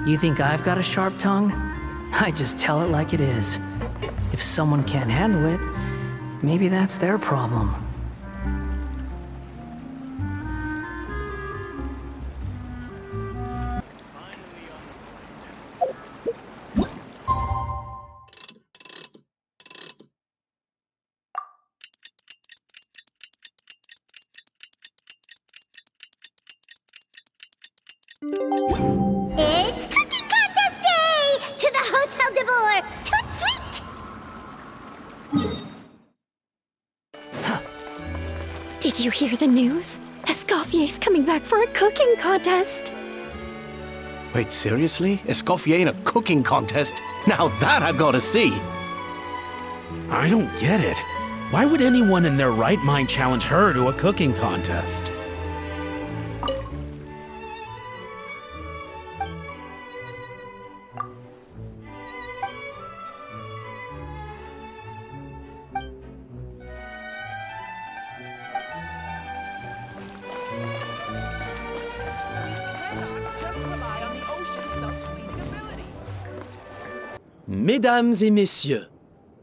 You think I've got a sharp tongue? I just tell it like it is. If someone can't handle it, maybe that's their problem. It's Cooking Contest Day! To the Hotel de Boer! Toot sweet! Did you hear the news? Escoffier's coming back for a cooking contest. Wait, seriously? Escoffier in a cooking contest? Now that I gotta see! I don't get it. Why would anyone in their right mind challenge her to a cooking contest? Mesdames et messieurs,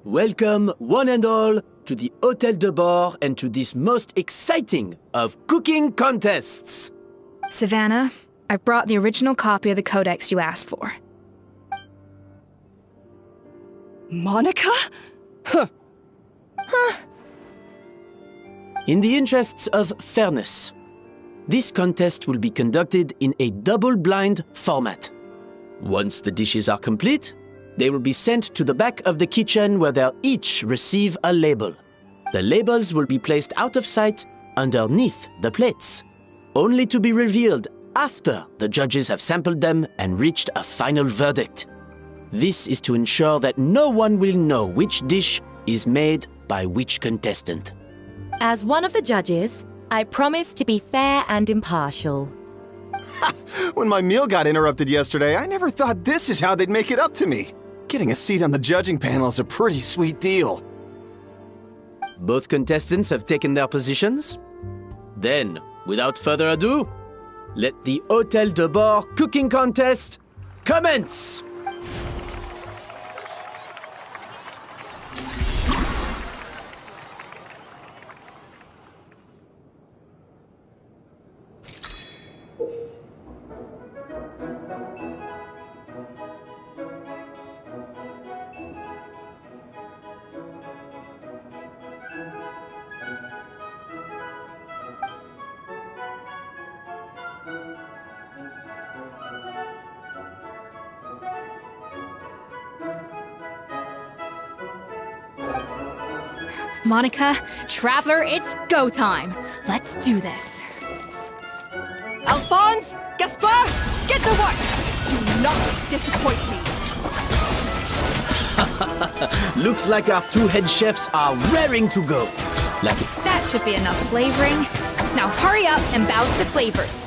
welcome one and all to the Hôtel de Bord and to this most exciting of cooking contests. Savannah, I've brought the original copy of the codex you asked for. Monica? Huh. In the interests of fairness, this contest will be conducted in a double-blind format. Once the dishes are complete, they will be sent to the back of the kitchen where they'll each receive a label. The labels will be placed out of sight underneath the plates, only to be revealed after the judges have sampled them and reached a final verdict. This is to ensure that no one will know which dish is made by which contestant. As one of the judges, I promise to be fair and impartial. When my meal got interrupted yesterday, I never thought this is how they'd make it up to me. Getting a seat on the judging panel is a pretty sweet deal. Both contestants have taken their positions. Then, without further ado, let the Hôtel de Bord cooking contest commence! Monica, Traveler, it's go time. Let's do this. Alphonse! Gaspard! Get to work! Do not disappoint me! Looks like our two head chefs are raring to go. Like it. That should be enough flavoring. Now hurry up and balance the flavors.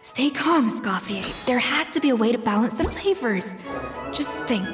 Stay calm, Escoffier. There has to be a way to balance the flavors. Just think.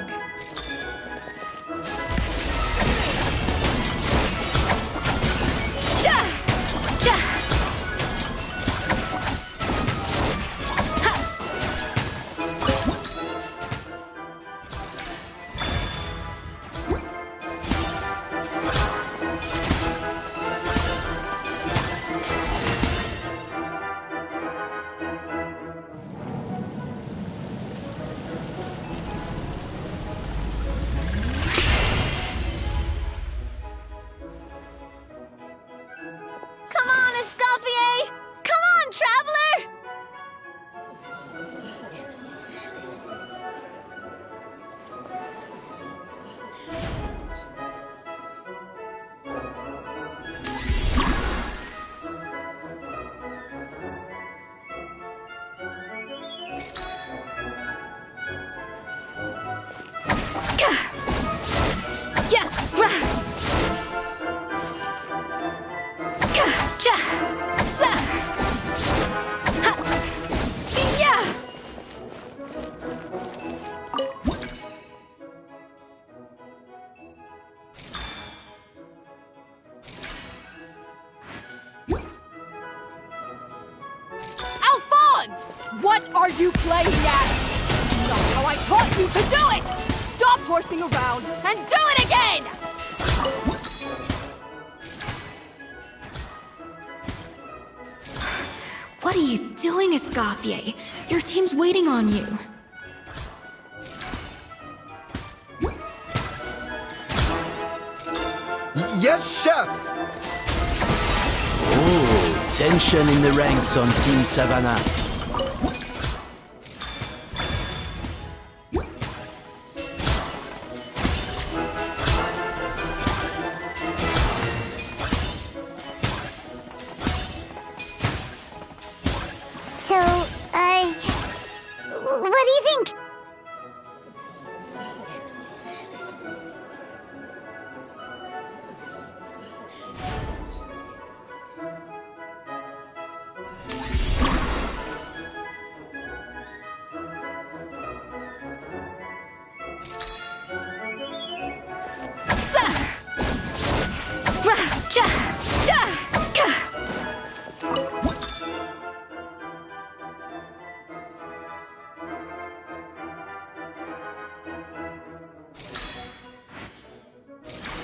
What are you playing at? Not how I taught you to do it! Stop horsing around and do it again! What are you doing, Escoffier? Your team's waiting on you. Yes, chef! Oh, tension in the ranks on Team Savanna. So, what do you think?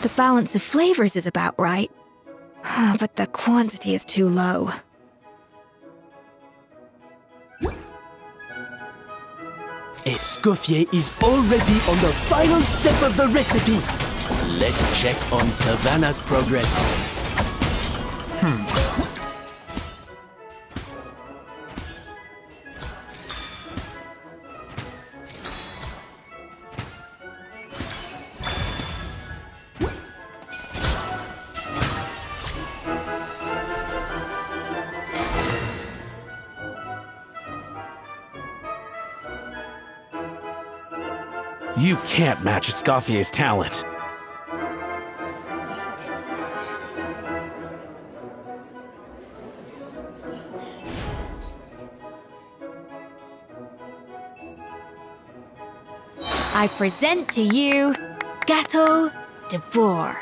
The balance of flavors is about right. But the quantity is too low. Escoffier is already on the final step of the recipe. Let's check on Savanna's progress. You can't match Escoffier's talent. I present to you Gâteau de Bourg.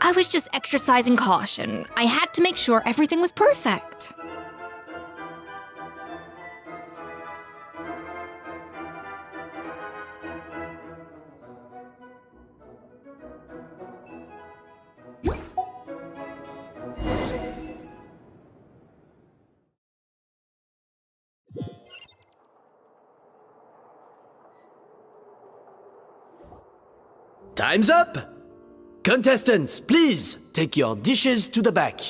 I was just exercising caution. I had to make sure everything was perfect. Time's up! Contestants, please take your dishes to the back.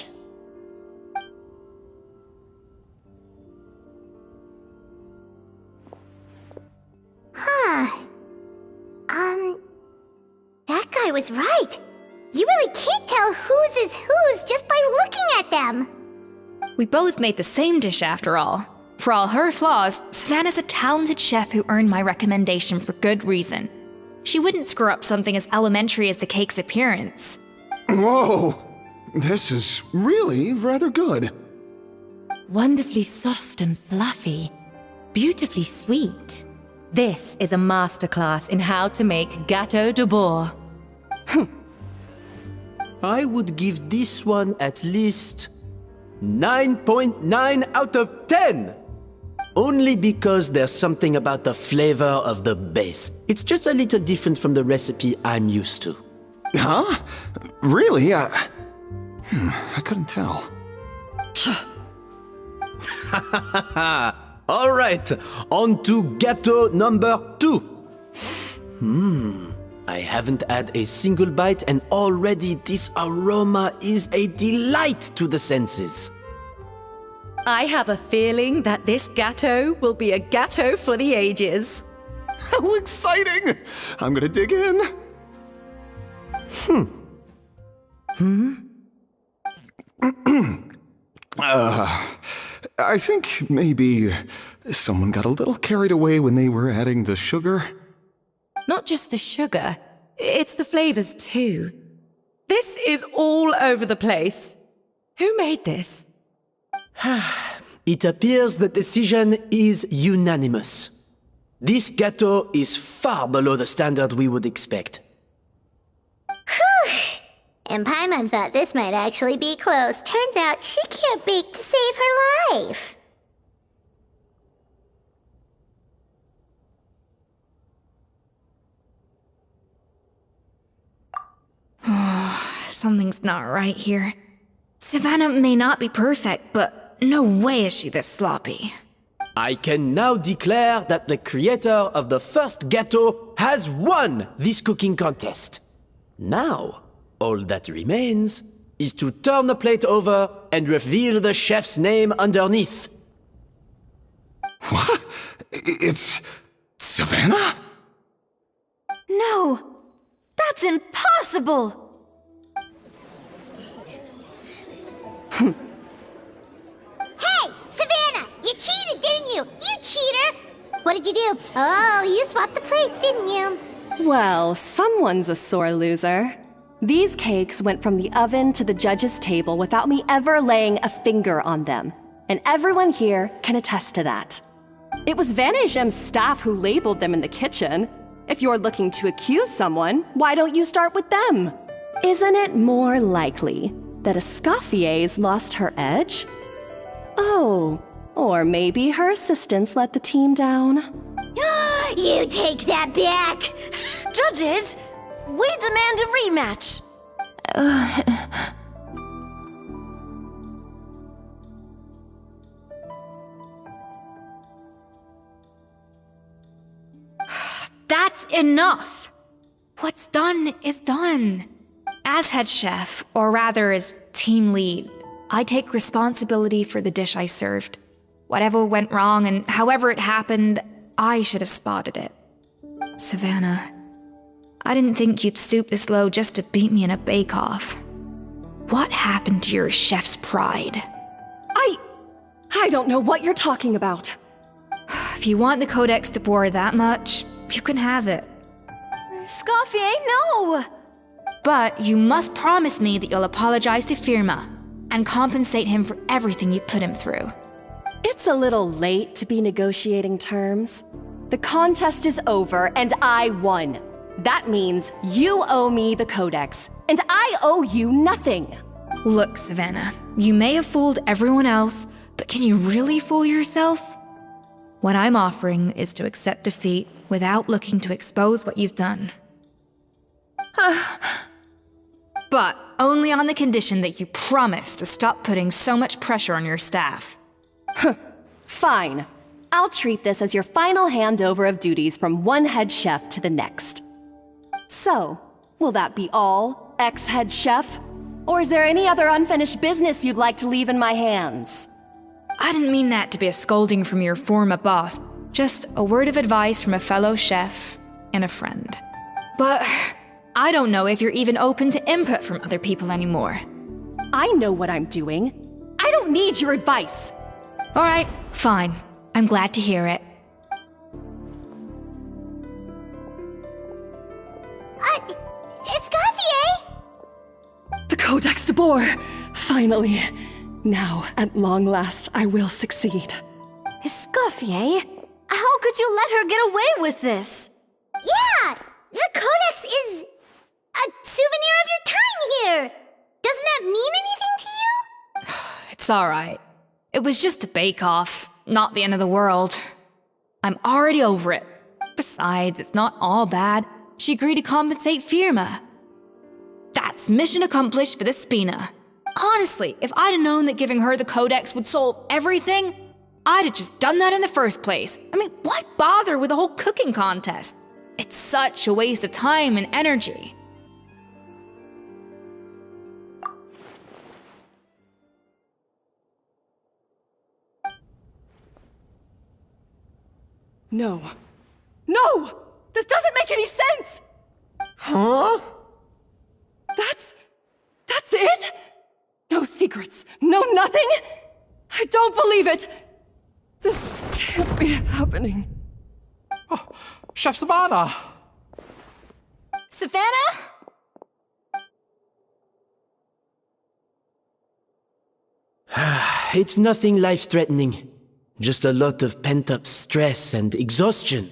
That guy was right. You really can't tell whose is whose just by looking at them. We both made the same dish after all. For all her flaws, Savannah's a talented chef who earned my recommendation for good reason. She wouldn't screw up something as elementary as the cake's appearance. Whoa! This is really rather good. Wonderfully soft and fluffy. Beautifully sweet. This is a masterclass in how to make Gâteau de Bourg. I would give this one at least 9.9 out of 10! Only because there's something about the flavor of the base. It's just a little different from the recipe I'm used to. Huh? Really? I couldn't tell. All right, on to gâteau number 2. I haven't had a single bite and already this aroma is a delight to the senses. I have a feeling that this gâteau will be a gâteau for the ages. How exciting! I'm gonna dig in. I think maybe someone got a little carried away when they were adding the sugar. Not just the sugar, it's the flavors too. This is all over the place. Who made this? It appears the decision is unanimous. This gâteau is far below the standard we would expect. And Paimon thought this might actually be close. Turns out she can't bake to save her life. Something's not right here. Savannah may not be perfect, but no way is she this sloppy. I can now declare that the creator of the first gâteau has won this cooking contest. Now, all that remains is to turn the plate over and reveal the chef's name underneath. What? It's Savannah? No! That's impossible! Hey, Savannah! You cheated, didn't you? You cheater! What did you do? Oh, you swapped the plates, didn't you? Well, someone's a sore loser. These cakes went from the oven to the judge's table without me ever laying a finger on them. And everyone here can attest to that. It was Vanejem's staff who labeled them in the kitchen. If you're looking to accuse someone, why don't you start with them? Isn't it more likely that Escoffier's lost her edge? Oh, or maybe her assistants let the team down. You take that back! Judges, we demand a rematch. That's enough! What's done is done. As head chef, or rather as team lead, I take responsibility for the dish I served. Whatever went wrong and however it happened, I should have spotted it. Savannah, I didn't think you'd stoop this low just to beat me in a bake-off. What happened to your chef's pride? I don't know what you're talking about. If you want the Codex de Boer that much, you can have it. Escoffier, no! But you must promise me that you'll apologize to Firma and compensate him for everything you put him through. It's a little late to be negotiating terms. The contest is over and I won. That means you owe me the Codex, and I owe you nothing. Look, Savannah, you may have fooled everyone else, but can you really fool yourself? What I'm offering is to accept defeat without looking to expose what you've done. But only on the condition that you promise to stop putting so much pressure on your staff. Fine. I'll treat this as your final handover of duties from one head chef to the next. So, will that be all, ex-head chef? Or is there any other unfinished business you'd like to leave in my hands? I didn't mean that to be a scolding from your former boss, just a word of advice from a fellow chef and a friend. But I don't know if you're even open to input from other people anymore. I know what I'm doing. I don't need your advice. All right, fine. I'm glad to hear it. Escoffier! The Codex de Boer! Finally. Now, at long last, I will succeed. Escoffier? How could you let her get away with this? Yeah! The Codex is a souvenir of your time here! Doesn't that mean anything to you? It's all right. It was just a bake-off, not the end of the world. I'm already over it. Besides, it's not all bad. She agreed to compensate Firma. That's mission accomplished for the Spina. Honestly, if I'd have known that giving her the Codex would solve everything, I'd have just done that in the first place. I mean, why bother with the whole cooking contest? It's such a waste of time and energy. No. No! This doesn't make any sense! Huh? That's it? No secrets, no nothing? I don't believe it! This can't be happening. Oh, Chef Savanna! Savannah? It's nothing life-threatening. Just a lot of pent-up stress and exhaustion.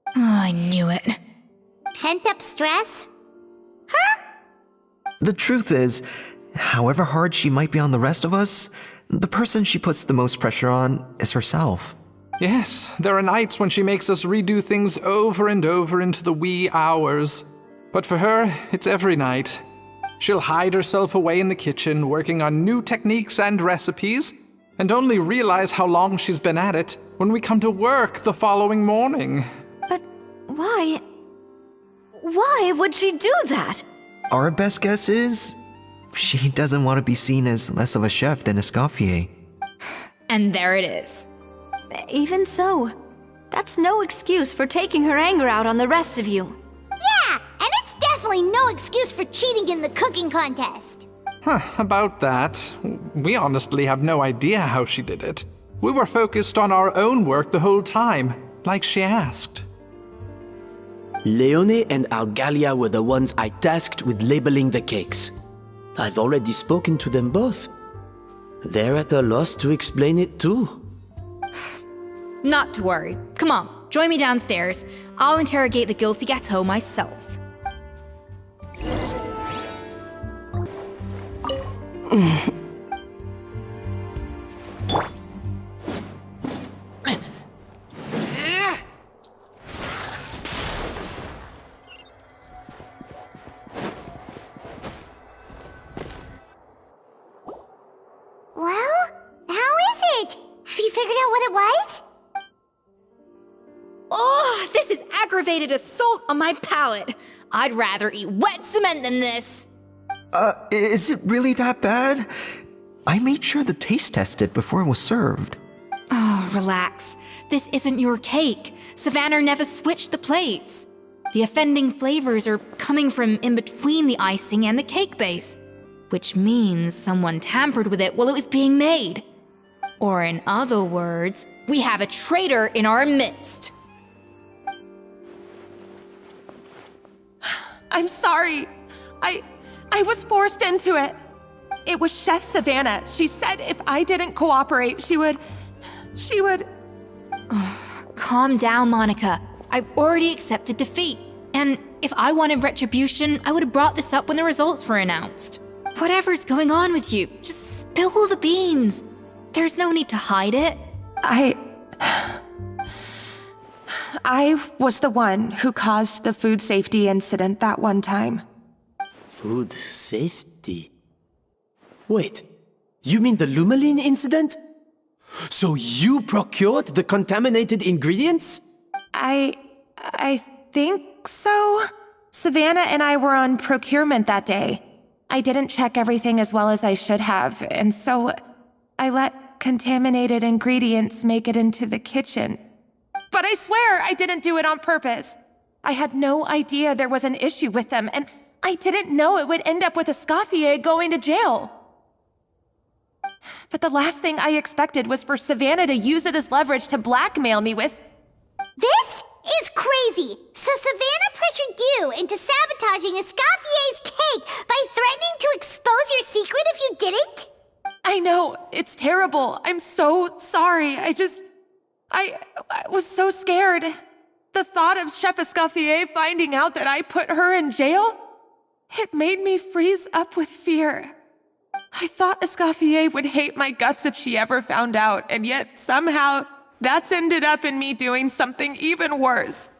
Oh, I knew it. Pent-up stress? The truth is, however hard she might be on the rest of us, the person she puts the most pressure on is herself. Yes, there are nights when she makes us redo things over and over into the wee hours. But for her, it's every night. She'll hide herself away in the kitchen, working on new techniques and recipes, and only realize how long she's been at it when we come to work the following morning. But why? Why would she do that? Our best guess is she doesn't want to be seen as less of a chef than Escoffier. And there it is. Even so, that's no excuse for taking her anger out on the rest of you. Yeah, and it's definitely no excuse for cheating in the cooking contest. About that, we honestly have no idea how she did it. We were focused on our own work the whole time, like she asked. Leone and Algalia were the ones I tasked with labeling the cakes. I've already spoken to them both. They're at a loss to explain it too. Not to worry. Come on, join me downstairs. I'll interrogate the guilty gâteau myself. Well, how is it? Have you figured out what it was? Oh, this is aggravated assault on my palate. I'd rather eat wet cement than this. Is it really that bad? I made sure the taste tested before it was served. Oh, relax. This isn't your cake. Savannah never switched the plates. The offending flavors are coming from in between the icing and the cake base, which means someone tampered with it while it was being made. Or in other words, we have a traitor in our midst. I'm sorry. I was forced into it. It was Chef Savannah. She said if I didn't cooperate, she would... Calm down, Monica. I've already accepted defeat. And if I wanted retribution, I would have brought this up when the results were announced. Whatever's going on with you, just spill the beans. There's no need to hide it. I was the one who caused the food safety incident that one time. Food safety? Wait, you mean the Lumaline incident? So you procured the contaminated ingredients? I think so. Savannah and I were on procurement that day. I didn't check everything as well as I should have, and so I let contaminated ingredients make it into the kitchen. But I swear I didn't do it on purpose. I had no idea there was an issue with them, and I didn't know it would end up with Escoffier going to jail. But the last thing I expected was for Savannah to use it as leverage to blackmail me with... This is crazy! So Savannah pressured you into sabotaging Escoffier's cake by threatening to expose your secret if you didn't? I know, it's terrible. I'm so sorry. I was so scared. The thought of Chef Escoffier finding out that I put her in jail, it made me freeze up with fear. I thought Escoffier would hate my guts if she ever found out, and yet somehow that's ended up in me doing something even worse.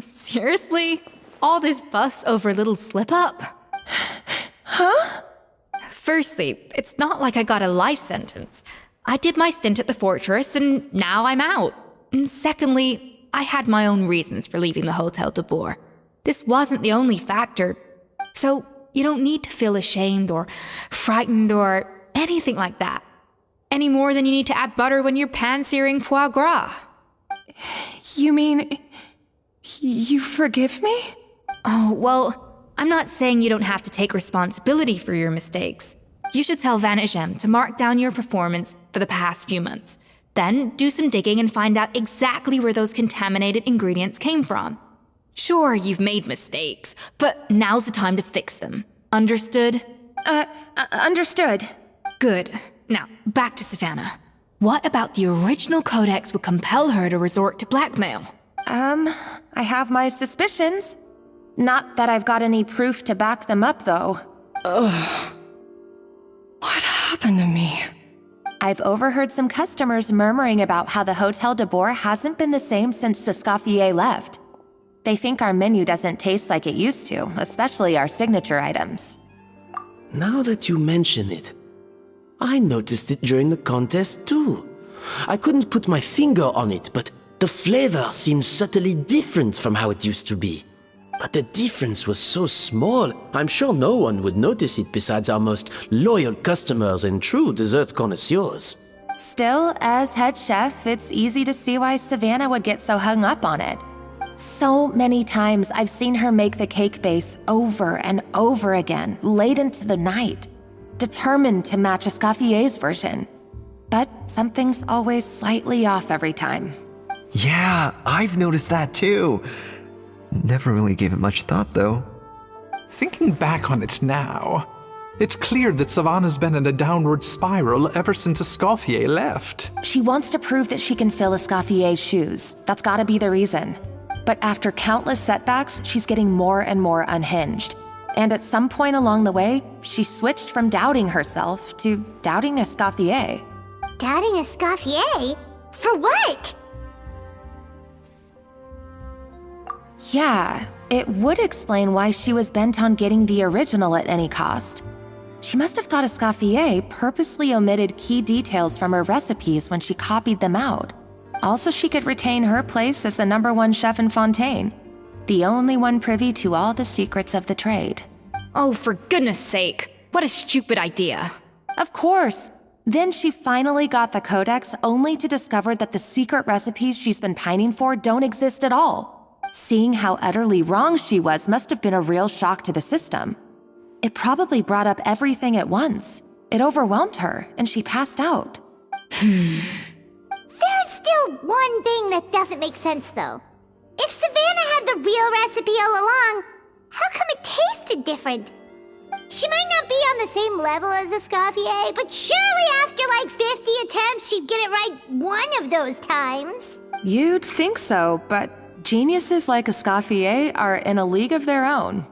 Seriously? All this fuss over a little slip-up? Huh? Firstly, it's not like I got a life sentence. I did my stint at the fortress, and now I'm out. And secondly, I had my own reasons for leaving the Hotel de Boer. This wasn't the only factor. So you don't need to feel ashamed or frightened or anything like that. Any more than you need to add butter when you're pan-searing foie gras. You mean... you forgive me? Oh, well, I'm not saying you don't have to take responsibility for your mistakes. You should tell Vanagem to mark down your performance for the past few months. Then do some digging and find out exactly where those contaminated ingredients came from. Sure, you've made mistakes, but now's the time to fix them. Understood? Understood. Good. Now, back to Savannah. What about the original codex would compel her to resort to blackmail? I have my suspicions. Not that I've got any proof to back them up, though. Ugh. What happened to me? I've overheard some customers murmuring about how the Hotel de Boer hasn't been the same since Escoffier left. They think our menu doesn't taste like it used to, especially our signature items. Now that you mention it, I noticed it during the contest too. I couldn't put my finger on it, but the flavor seems subtly different from how it used to be. But the difference was so small, I'm sure no one would notice it besides our most loyal customers and true dessert connoisseurs. Still, as head chef, it's easy to see why Savannah would get so hung up on it. So many times I've seen her make the cake base over and over again, late into the night, determined to match Escoffier's version. But something's always slightly off every time. Yeah, I've noticed that too. Never really gave it much thought, though. Thinking back on it now, it's clear that Savannah's been in a downward spiral ever since Escoffier left. She wants to prove that she can fill Escoffier's shoes. That's gotta be the reason. But after countless setbacks, she's getting more and more unhinged. And at some point along the way, she switched from doubting herself to doubting Escoffier. Doubting Escoffier? For what? Yeah, it would explain why she was bent on getting the original at any cost. She must have thought Escoffier purposely omitted key details from her recipes when she copied them out. Also, she could retain her place as the #1 chef in Fontaine, the only one privy to all the secrets of the trade. Oh, for goodness sake, what a stupid idea. Of course. Then she finally got the codex only to discover that the secret recipes she's been pining for don't exist at all. Seeing how utterly wrong she was must have been a real shock to the system. It probably brought up everything at once. It overwhelmed her, and she passed out. There's still one thing that doesn't make sense, though. If Savannah had the real recipe all along, how come it tasted different? She might not be on the same level as Escoffier, but surely after like 50 attempts, she'd get it right one of those times. You'd think so, but geniuses like Escoffier are in a league of their own.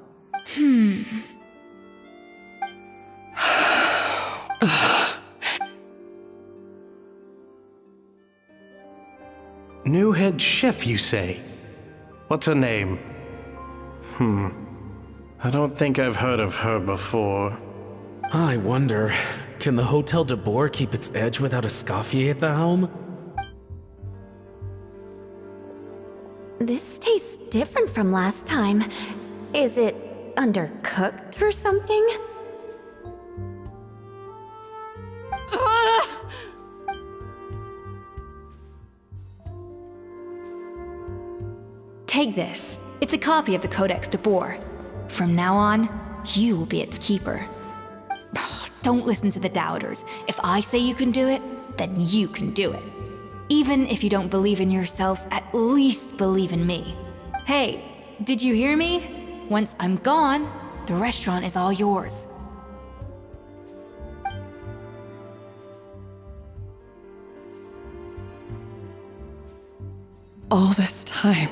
New head chef, you say? What's her name? I don't think I've heard of her before. I wonder, can the Hotel de Boer keep its edge without Escoffier at the helm? This tastes different from last time. Is it undercooked or something? Take this. It's a copy of the Codex de Boer. From now on, you will be its keeper. Don't listen to the doubters. If I say you can do it, then you can do it. Even if you don't believe in yourself, at least believe in me. Hey, did you hear me? Once I'm gone, the restaurant is all yours. All this time,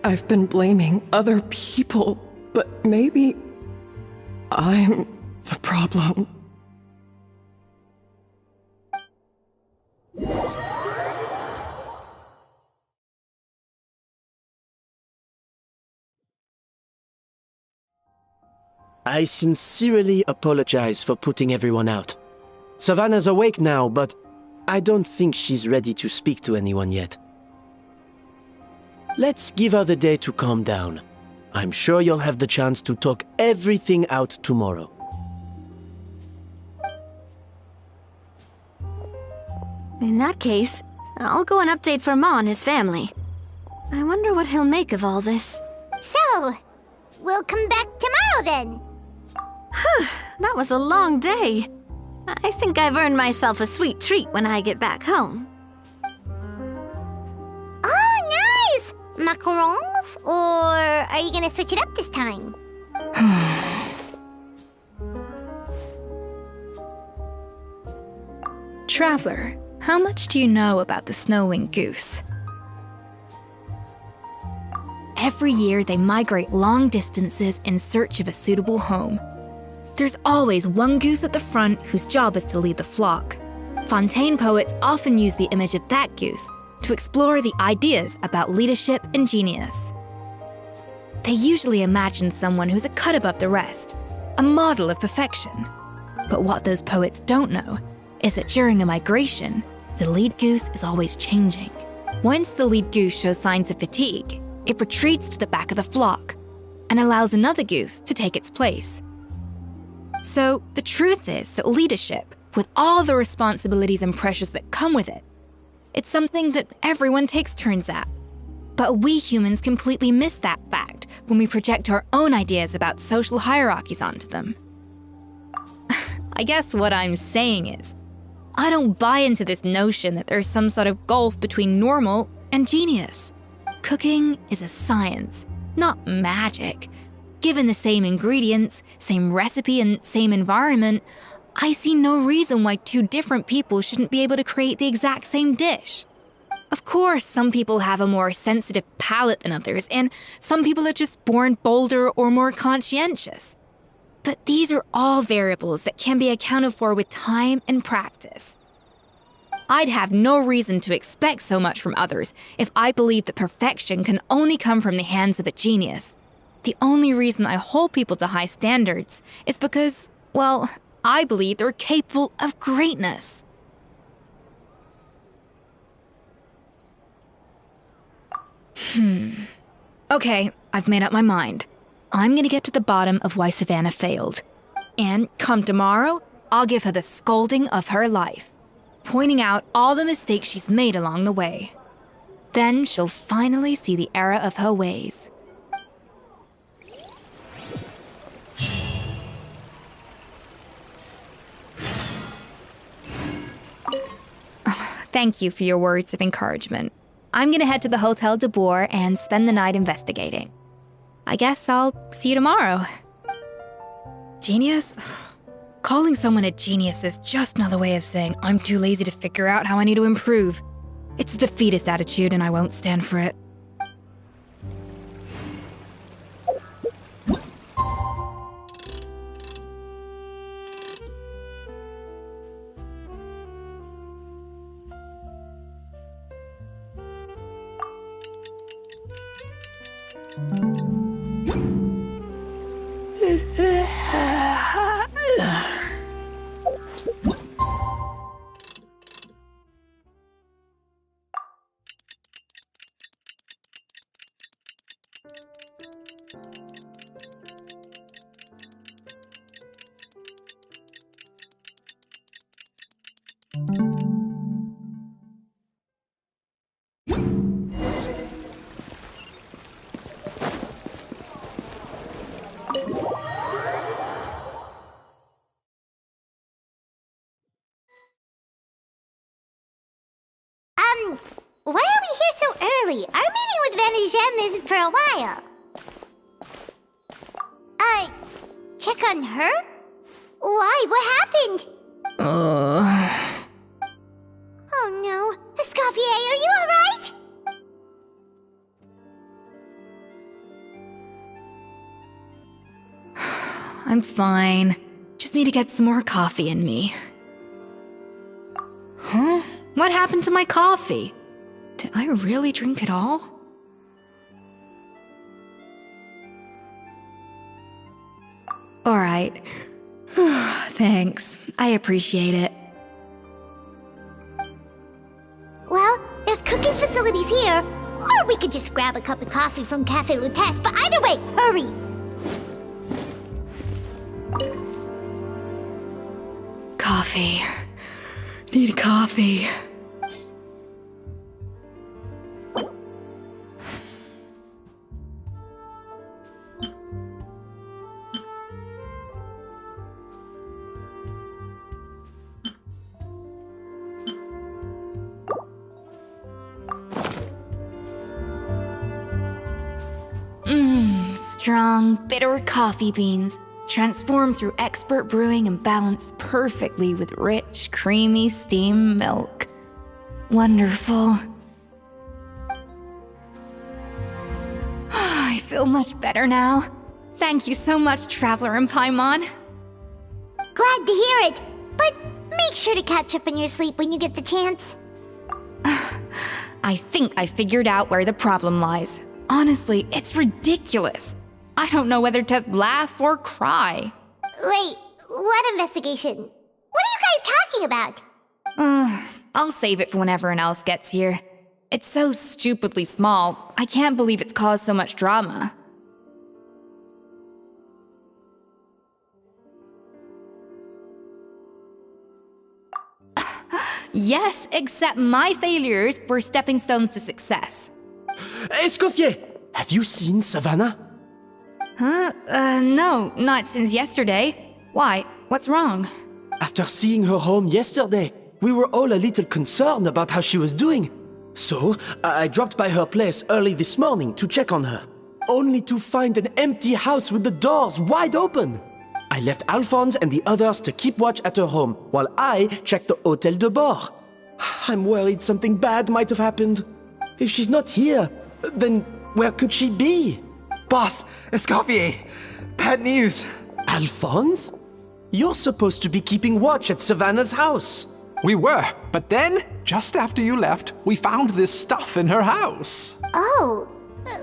I've been blaming other people, but maybe I'm the problem. I sincerely apologize for putting everyone out. Savannah's awake now, but I don't think she's ready to speak to anyone yet. Let's give her the day to calm down. I'm sure you'll have the chance to talk everything out tomorrow. In that case, I'll go and update Firma on his family. I wonder what he'll make of all this. So, we'll come back tomorrow then. Whew, that was a long day. I think I've earned myself a sweet treat when I get back home. Oh, nice! Macarons? Or are you gonna switch it up this time? Traveler, how much do you know about the snow-winged goose? Every year, they migrate long distances in search of a suitable home. There's always one goose at the front whose job is to lead the flock. Fontaine poets often use the image of that goose to explore the ideas about leadership and genius. They usually imagine someone who's a cut above the rest, a model of perfection. But what those poets don't know is that during a migration, the lead goose is always changing. Once the lead goose shows signs of fatigue, it retreats to the back of the flock and allows another goose to take its place. So the truth is that leadership, with all the responsibilities and pressures that come with it, it's something that everyone takes turns at. But we humans completely miss that fact when we project our own ideas about social hierarchies onto them. I guess what I'm saying is, I don't buy into this notion that there's some sort of gulf between normal and genius. Cooking is a science, not magic. Given the same ingredients, same recipe, and same environment, I see no reason why two different people shouldn't be able to create the exact same dish. Of course, some people have a more sensitive palate than others, and some people are just born bolder or more conscientious. But these are all variables that can be accounted for with time and practice. I'd have no reason to expect so much from others if I believed that perfection can only come from the hands of a genius. The only reason I hold people to high standards is because, well, I believe they're capable of greatness. Okay, I've made up my mind. I'm gonna get to the bottom of why Savanna failed. And come tomorrow, I'll give her the scolding of her life, pointing out all the mistakes she's made along the way. Then she'll finally see the error of her ways. Thank you for your words of encouragement. I'm gonna head to the Hotel de Boer and spend the night investigating. I guess I'll see you tomorrow. Genius? Calling someone a genius is just another way of saying I'm too lazy to figure out how I need to improve. It's a defeatist attitude and I won't stand for it. Why are we here so early? Our meeting with Vanigem isn't for a while. Check on her? Why? What happened? Oh no. Escoffier, are you alright? I'm fine. Just need to get some more coffee in me. Huh? What happened to my coffee? Did I really drink it all? Alright. Thanks. I appreciate it. Well, there's cooking facilities here. Or we could just grab a cup of coffee from Cafe Lutece, but either way, hurry! Coffee. Need coffee. Strong, bitter coffee beans, transformed through expert brewing and balanced perfectly with rich, creamy steamed milk. Wonderful. I feel much better now. Thank you so much, Traveler and Paimon. Glad to hear it, but make sure to catch up in your sleep when you get the chance. I think I figured out where the problem lies. Honestly, it's ridiculous. I don't know whether to laugh or cry. Wait, what investigation? What are you guys talking about? I'll save it for when everyone else gets here. It's so stupidly small, I can't believe it's caused so much drama. Yes, except my failures were stepping stones to success. Escoffier! Have you seen Savanna? Huh? No, not since yesterday. Why? What's wrong? After seeing her home yesterday, we were all a little concerned about how she was doing. So, I dropped by her place early this morning to check on her, only to find an empty house with the doors wide open. I left Alphonse and the others to keep watch at her home, while I checked the Hotel de Bord. I'm worried something bad might have happened. If she's not here, then where could she be? Boss, Escoffier, bad news. Alphonse? You're supposed to be keeping watch at Savanna's house. We were, but then, just after you left, we found this stuff in her house. Oh,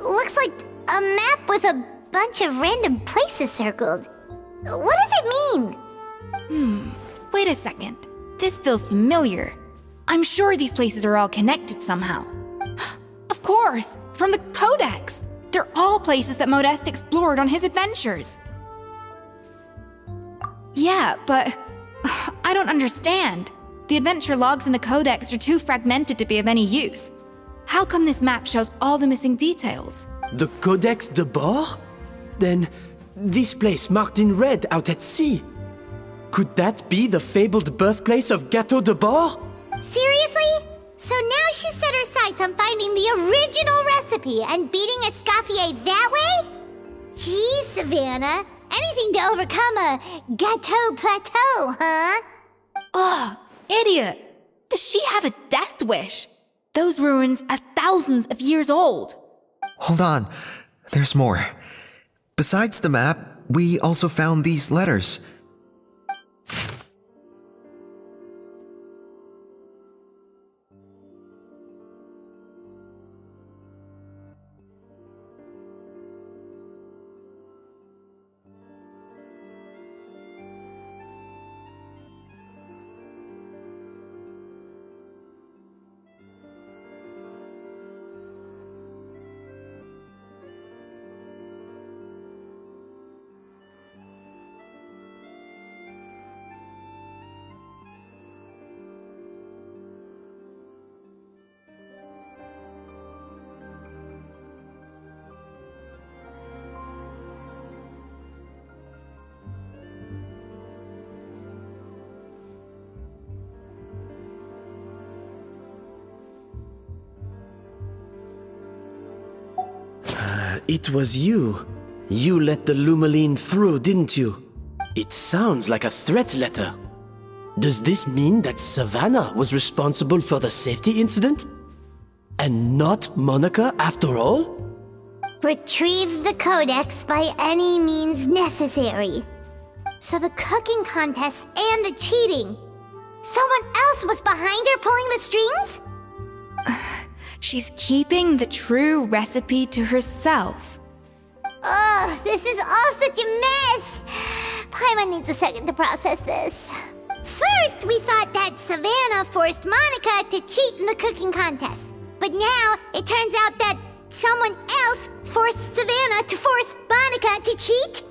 looks like a map with a bunch of random places circled. What does it mean? Wait a second. This feels familiar. I'm sure these places are all connected somehow. Of course, from the Codex. They're all places that Modeste explored on his adventures. Yeah, but I don't understand. The adventure logs in the Codex are too fragmented to be of any use. How come this map shows all the missing details? The Codex de Bord? Then, this place marked in red out at sea. Could that be the fabled birthplace of Gâteau de Bord? Seriously? So now she set her sights on finding the original recipe and beating Escoffier that way? Geez, Savanna. Anything to overcome a Gâteau plateau, huh? Ugh, idiot! Does she have a death wish? Those ruins are thousands of years old. Hold on, there's more. Besides the map, we also found these letters. It was you. You let the Lumaline through, didn't you? It sounds like a threat letter. Does this mean that Savanna was responsible for the safety incident? And not Monica after all? Retrieve the Codex by any means necessary. So the cooking contest and the cheating. Someone else was behind her pulling the strings? She's keeping the true recipe to herself. Ugh, this is all such a mess. Paimon needs a second to process this. First, we thought that Savanna forced Monica to cheat in the cooking contest. But now, it turns out that someone else forced Savanna to force Monica to cheat?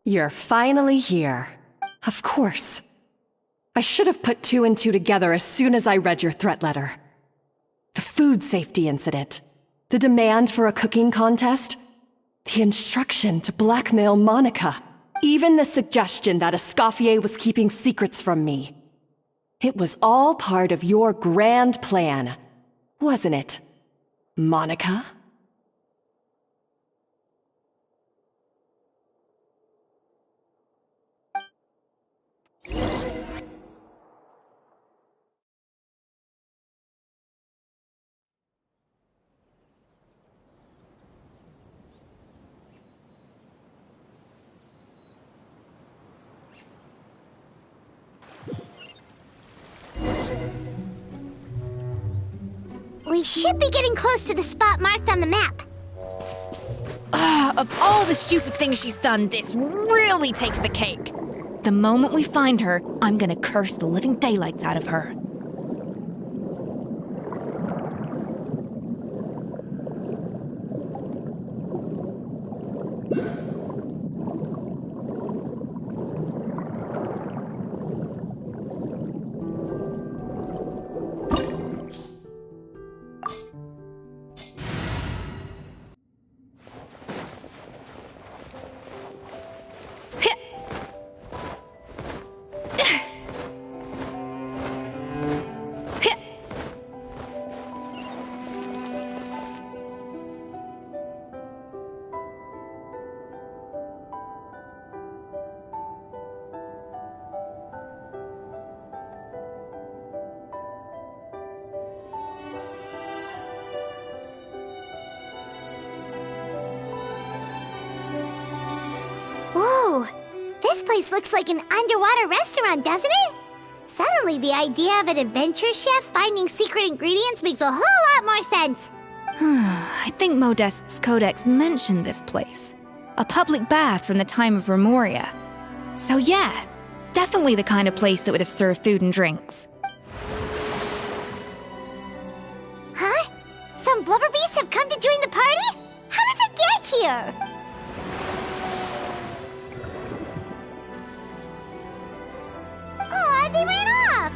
You're finally here. Of course. I should have put two and two together as soon as I read your threat letter. The food safety incident, the demand for a cooking contest, the instruction to blackmail Monica, even the suggestion that Escoffier was keeping secrets from me. It was all part of your grand plan. wasn't it, Monica? We should be getting close to the spot marked on the map. Of all the stupid things she's done, this really takes the cake. The moment we find her, I'm gonna curse the living daylights out of her. Whoa, this place looks like an underwater restaurant, doesn't it? Suddenly, the idea of an adventure chef finding secret ingredients makes a whole lot more sense. I think Modest's codex mentioned this place. A public bath from the time of Remoria. So yeah, definitely the kind of place that would have served food and drinks. Huh? Some blubber beasts have come to join the party? How did they get here? Aw, they ran off!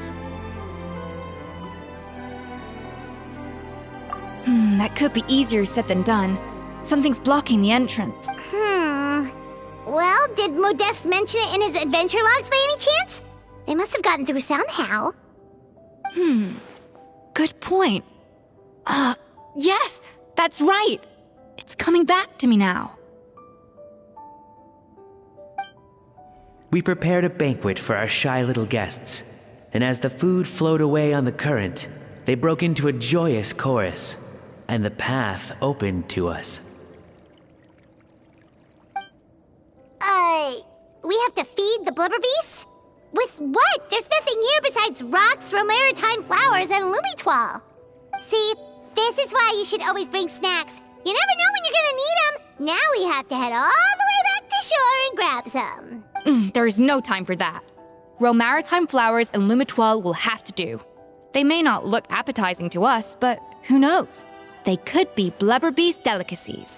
That could be easier said than done. Something's blocking the entrance. Well, did Modeste mention it in his adventure logs by any chance? They must have gotten through somehow. Good point. Yes, that's right. It's coming back to me now. We prepared a banquet for our shy little guests, and as the food flowed away on the current, they broke into a joyous chorus, and the path opened to us. We have to feed the blubber beasts? With what? There's nothing here besides rocks, romaritime flowers, and lumitoile. See, this is why you should always bring snacks. You never know when you're gonna need them. Now we have to head all the way back to shore and grab some. There is no time for that. Romaritime flowers and lumitoile will have to do. They may not look appetizing to us, but who knows? They could be blubber beast delicacies.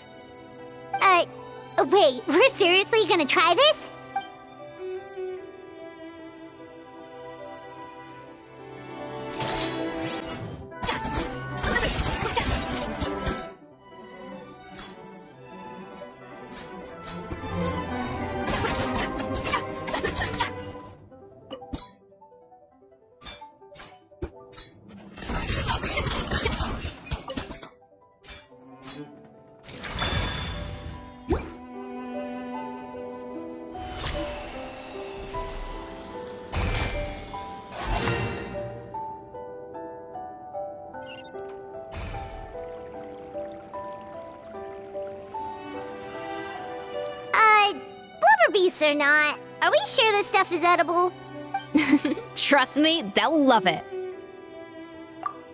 Wait, we're seriously gonna try this? Beasts or not, are we sure this stuff is edible? Trust me, they'll love it.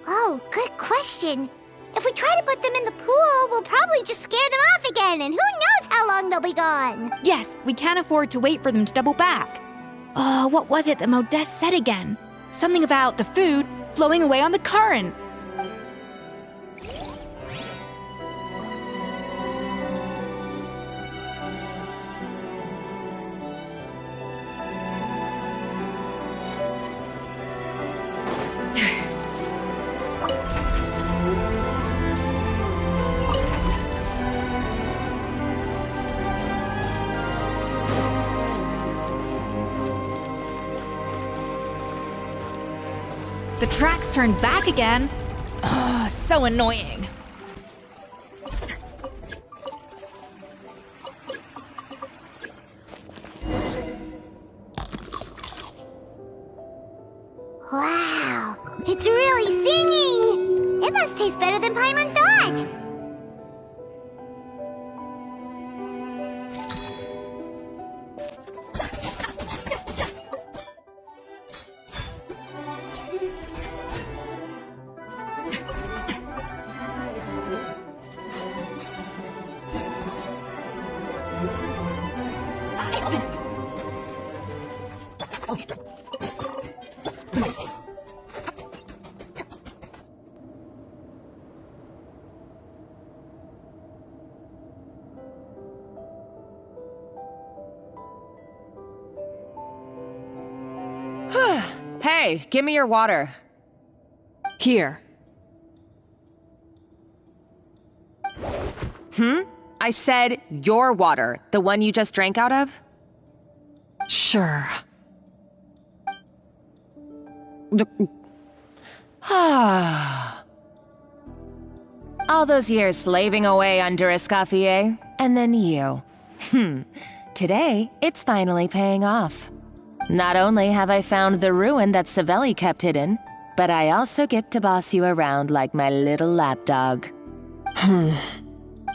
Oh, good question. If we try to put them in the pool, we'll probably just scare them off again, and who knows how long they'll be gone. Yes, we can't afford to wait for them to double back. What was it that Modeste said again? Something about the food flowing away on the current. The tracks turned back again. Ugh, so annoying. Wow, it's really singing! It must taste better than Paimon thought! Hey, give me your water. Here. I said your water, the one you just drank out of? Sure. All those years slaving away under Escoffier, and then you. Today, it's finally paying off. Not only have I found the ruin that Savelli kept hidden, but I also get to boss you around like my little lapdog.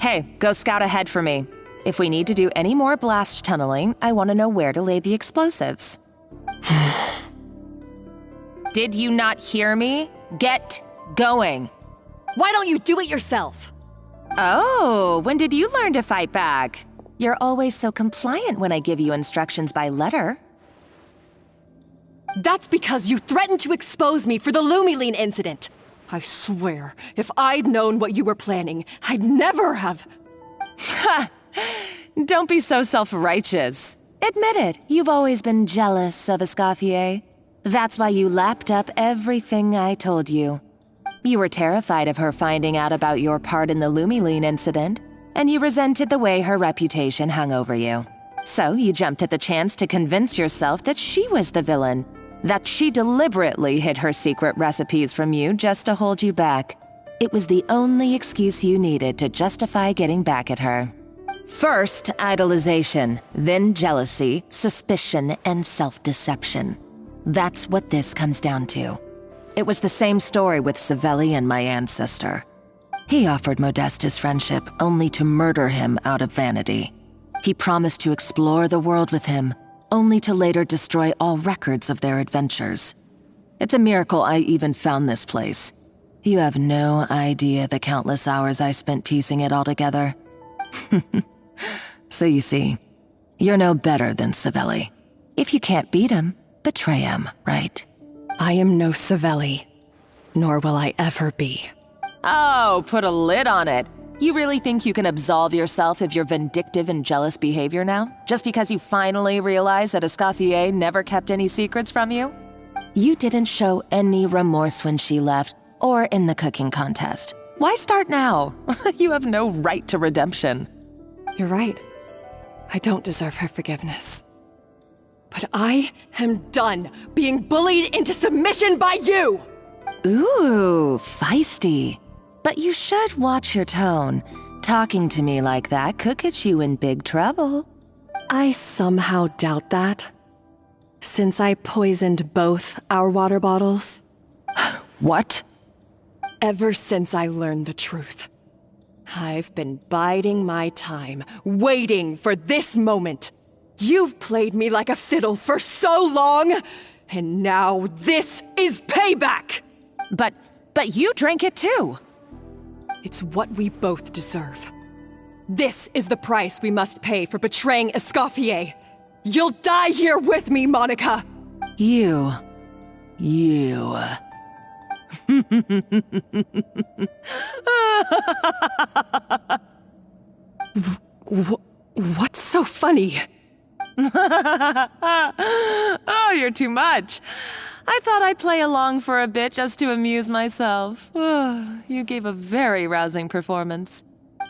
Hey, go scout ahead for me. If we need to do any more blast tunneling, I want to know where to lay the explosives. Did you not hear me? Get going. Why don't you do it yourself? Oh, when did you learn to fight back? You're always so compliant when I give you instructions by letter. That's because you threatened to expose me for the Lumiline incident. I swear, if I'd known what you were planning, I'd never have... Ha! Don't be so self-righteous. Admit it, you've always been jealous of Escoffier. That's why you lapped up everything I told you. You were terrified of her finding out about your part in the Lumiline incident, and you resented the way her reputation hung over you. So you jumped at the chance to convince yourself that she was the villain, that she deliberately hid her secret recipes from you just to hold you back. It was the only excuse you needed to justify getting back at her. First, idolization, then jealousy, suspicion, and self-deception. That's what this comes down to. It was the same story with Savelli and my ancestor. He offered Modeste his friendship only to murder him out of vanity. He promised to explore the world with him, only to later destroy all records of their adventures. It's a miracle I even found this place. You have no idea the countless hours I spent piecing it all together. So you see, you're no better than Savelli. If you can't beat him, betray him, right? I am no Savelli, nor will I ever be. Oh, put a lid on it. You really think you can absolve yourself of your vindictive and jealous behavior now? Just because you finally realized that Escoffier never kept any secrets from you? You didn't show any remorse when she left, or in the cooking contest. Why start now? You have no right to redemption. You're right. I don't deserve her forgiveness. But I am done being bullied into submission by you! Ooh, feisty. But you should watch your tone. Talking to me like that could get you in big trouble. I somehow doubt that. Since I poisoned both our water bottles. What? Ever since I learned the truth. I've been biding my time, waiting for this moment. You've played me like a fiddle for so long, and now this is payback! But you drank it too! It's what we both deserve. This is the price we must pay for betraying Escoffier. You'll die here with me, Monica! You. What's so funny? Oh, you're too much. I thought I'd play along for a bit just to amuse myself. You gave a very rousing performance.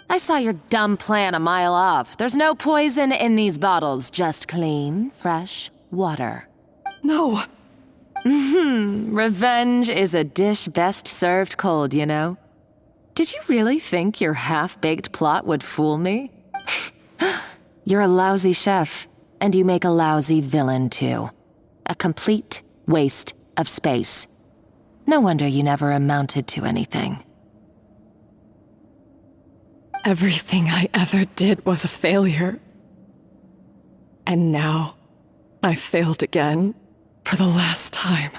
I saw your dumb plan a mile off. There's no poison in these bottles, just clean, fresh water. No. Revenge is a dish best served cold, you know? Did you really think your half-baked plot would fool me? You're a lousy chef, and you make a lousy villain, too. A complete waste of space. No wonder you never amounted to anything. Everything I ever did was a failure. And now, I failed again, for the last time.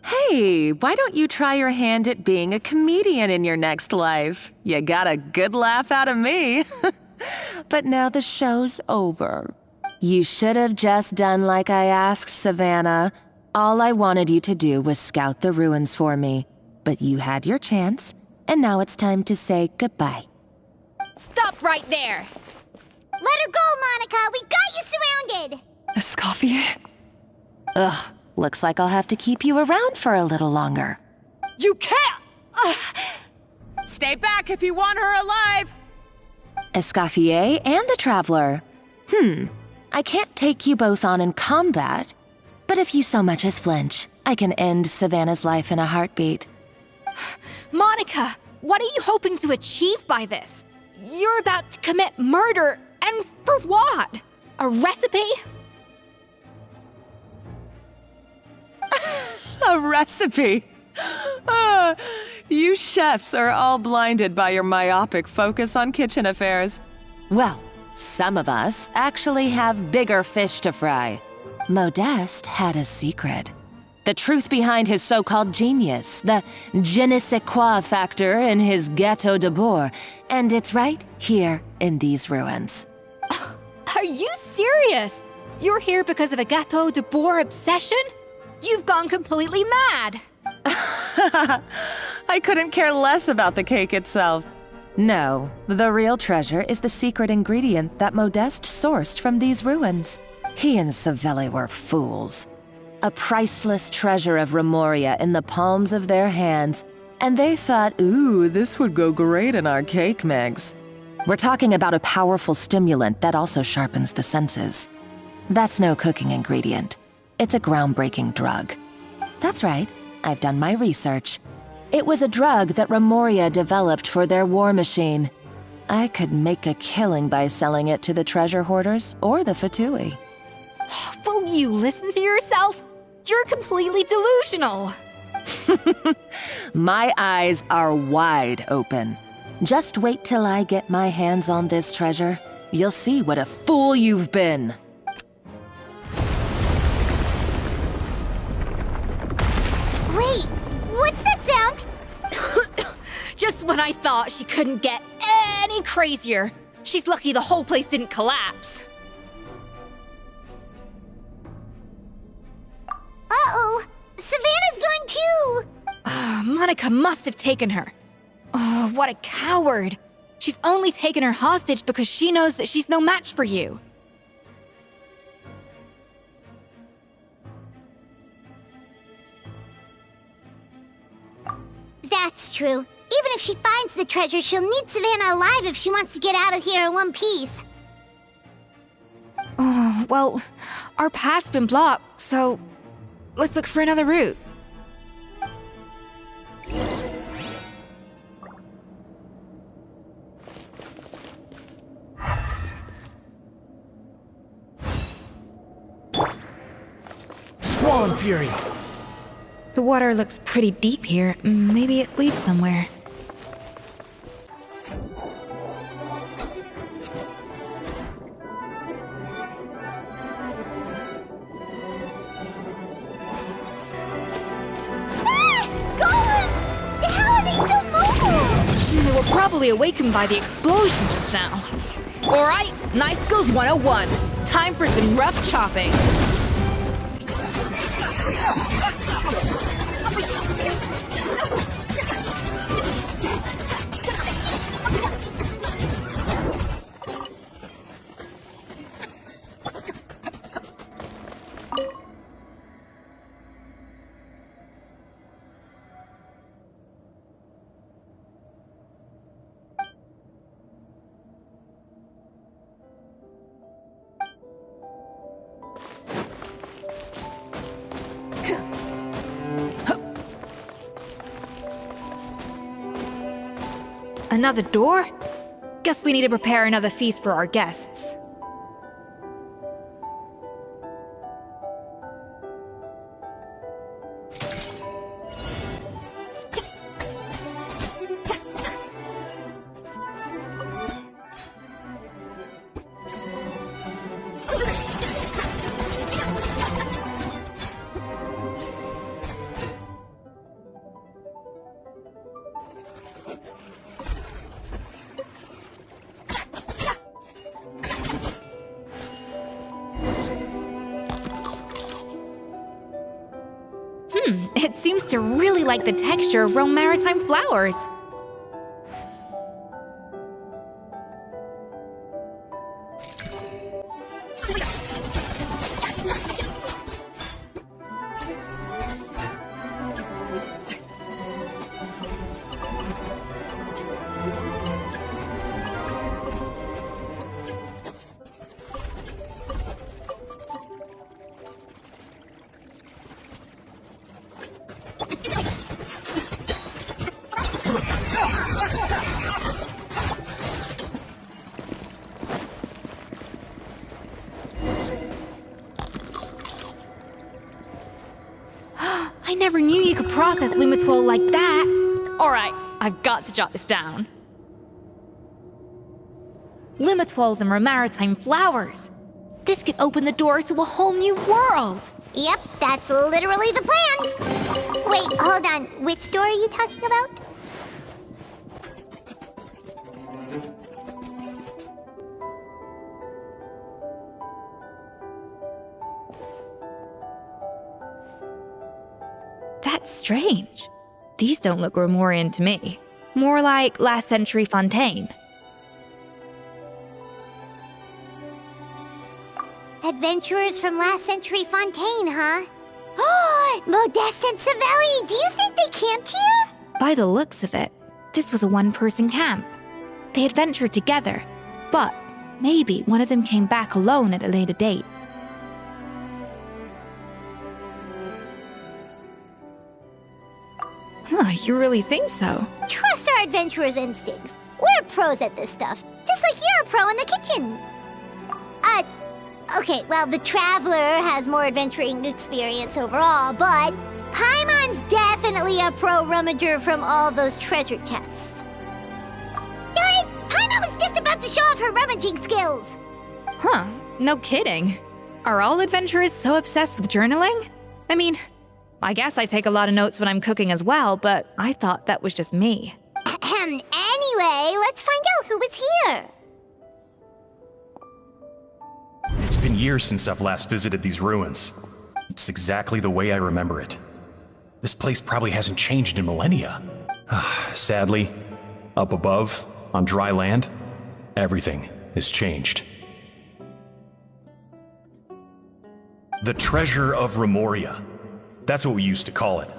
Hey, why don't you try your hand at being a comedian in your next life? You got a good laugh out of me. But now the show's over. You should have just done like I asked, Savanna. All I wanted you to do was scout the ruins for me. But you had your chance, and now it's time to say goodbye. Stop right there! Let her go, Monica! We've got you surrounded! Escoffier? Ugh, looks like I'll have to keep you around for a little longer. You can't! Stay back if you want her alive! Escoffier and the Traveler. I can't take you both on in combat, but if you so much as flinch, I can end Savanna's life in a heartbeat. Monica, what are you hoping to achieve by this? You're about to commit murder, and for what? A recipe? A recipe? You chefs are all blinded by your myopic focus on kitchen affairs. Well, some of us actually have bigger fish to fry. Modeste had a secret. The truth behind his so-called genius, the je ne sais quoi factor in his Gâteau de Bourg, and it's right here in these ruins. Are you serious? You're here because of a Gâteau de Bourg obsession? You've gone completely mad! I couldn't care less about the cake itself. No, the real treasure is the secret ingredient that Modeste sourced from these ruins. He and Savelli were fools. A priceless treasure of Remoria in the palms of their hands, and they thought, ooh, this would go great in our cake mix. We're talking about a powerful stimulant that also sharpens the senses. That's no cooking ingredient. It's a groundbreaking drug. That's right, I've done my research. It was a drug that Remoria developed for their war machine. I could make a killing by selling it to the treasure hoarders or the Fatui. Will you listen to yourself? You're completely delusional. My eyes are wide open. Just wait till I get my hands on this treasure. You'll see what a fool you've been. Wait, what's that sound? Just when I thought she couldn't get any crazier. She's lucky the whole place didn't collapse. Uh-oh, Savannah's gone too! Monica must have taken her. Oh, what a coward. She's only taken her hostage because she knows that she's no match for you. That's true. Even if she finds the treasure, she'll need Savannah alive if she wants to get out of here in one piece. Oh, well, our path's been blocked, so let's look for another route. Swan Fury! The water looks pretty deep here. Maybe it leads somewhere. They were probably awakened by the explosion just now. Alright, Knife Skills 101. Time for some rough chopping. Another door? Guess we need to prepare another feast for our guests. It seems to really like the texture of Rome maritime flowers. I never knew you could process Lumitol like that. Alright, I've got to jot this down. Limitols and maritime flowers. This could open the door to a whole new world. Yep, that's literally the plan. Wait, hold on. Which door are you talking about? That's strange. These don't look Romorian to me. More like last century Fontaine. Adventurers from last century Fontaine, huh? Oh, Modeste and Savelli, do you think they camped here? By the looks of it, this was a one-person camp. They adventured together, but maybe one of them came back alone at a later date. You really think so? Trust our adventurers' instincts. We're pros at this stuff, just like you're a pro in the kitchen. Okay, well, the Traveler has more adventuring experience overall, but Paimon's definitely a pro rummager from all those treasure chests. Darn it! Paimon was just about to show off her rummaging skills! Huh, no kidding. Are all adventurers so obsessed with journaling? I mean, I guess I take a lot of notes when I'm cooking as well, but I thought that was just me. Anyway, let's find out who was here. It's been years since I've last visited these ruins. It's exactly the way I remember it. This place probably hasn't changed in millennia. Sadly, up above, on dry land, everything has changed. The treasure of Remoria. That's what we used to call it.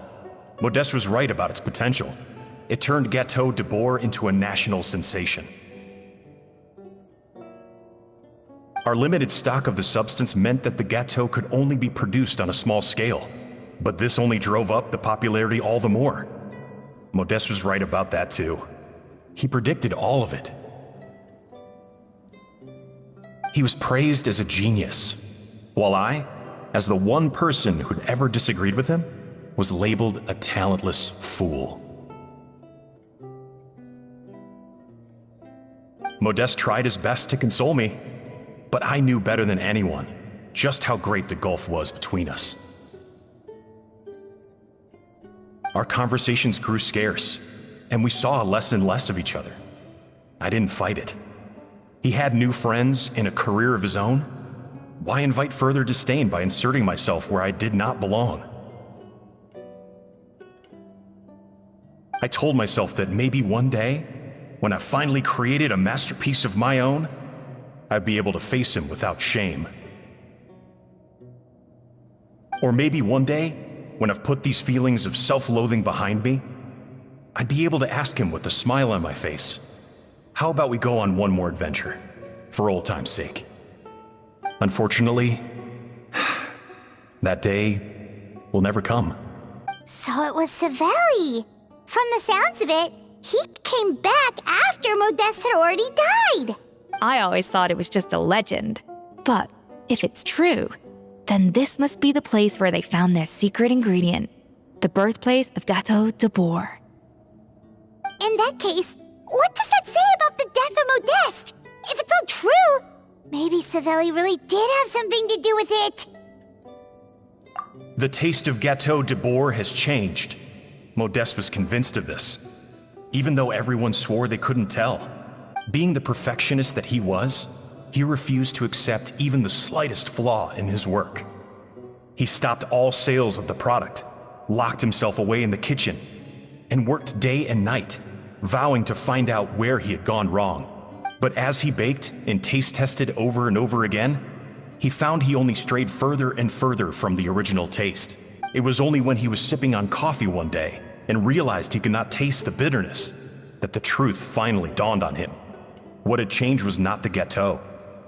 Modeste was right about its potential. It turned Gâteau de Bourg into a national sensation. Our limited stock of the substance meant that the gâteau could only be produced on a small scale, but this only drove up the popularity all the more. Modeste was right about that too. He predicted all of it. He was praised as a genius, while I, as the one person who'd ever disagreed with him, was labeled a talentless fool. Modeste tried his best to console me, but I knew better than anyone just how great the gulf was between us. Our conversations grew scarce, and we saw less and less of each other. I didn't fight it. He had new friends and a career of his own. Why invite further disdain by inserting myself where I did not belong? I told myself that maybe one day, when I finally created a masterpiece of my own, I'd be able to face him without shame. Or maybe one day, when I've put these feelings of self-loathing behind me, I'd be able to ask him with a smile on my face, how about we go on one more adventure, for old time's sake? Unfortunately, that day will never come. So it was Savelli. From the sounds of it, He came back after Modeste had already died. I always thought it was just a legend. But if it's true, then this must be the place where they found their secret ingredient, the birthplace of Gateau de Bourg. In that case, what does that say about the death of Modeste? If it's all true, maybe Savelli really did have something to do with it. The taste of Gateau de Bourg has changed. Modeste was convinced of this, even though everyone swore they couldn't tell. Being the perfectionist that he was, he refused to accept even the slightest flaw in his work. He stopped all sales of the product, locked himself away in the kitchen, and worked day and night, vowing to find out where he had gone wrong. But as he baked and taste tested over and over again, he found he only strayed further and further from the original taste. It was only when he was sipping on coffee one day and realized he could not taste the bitterness that the truth finally dawned on him. What had changed was not the gâteau,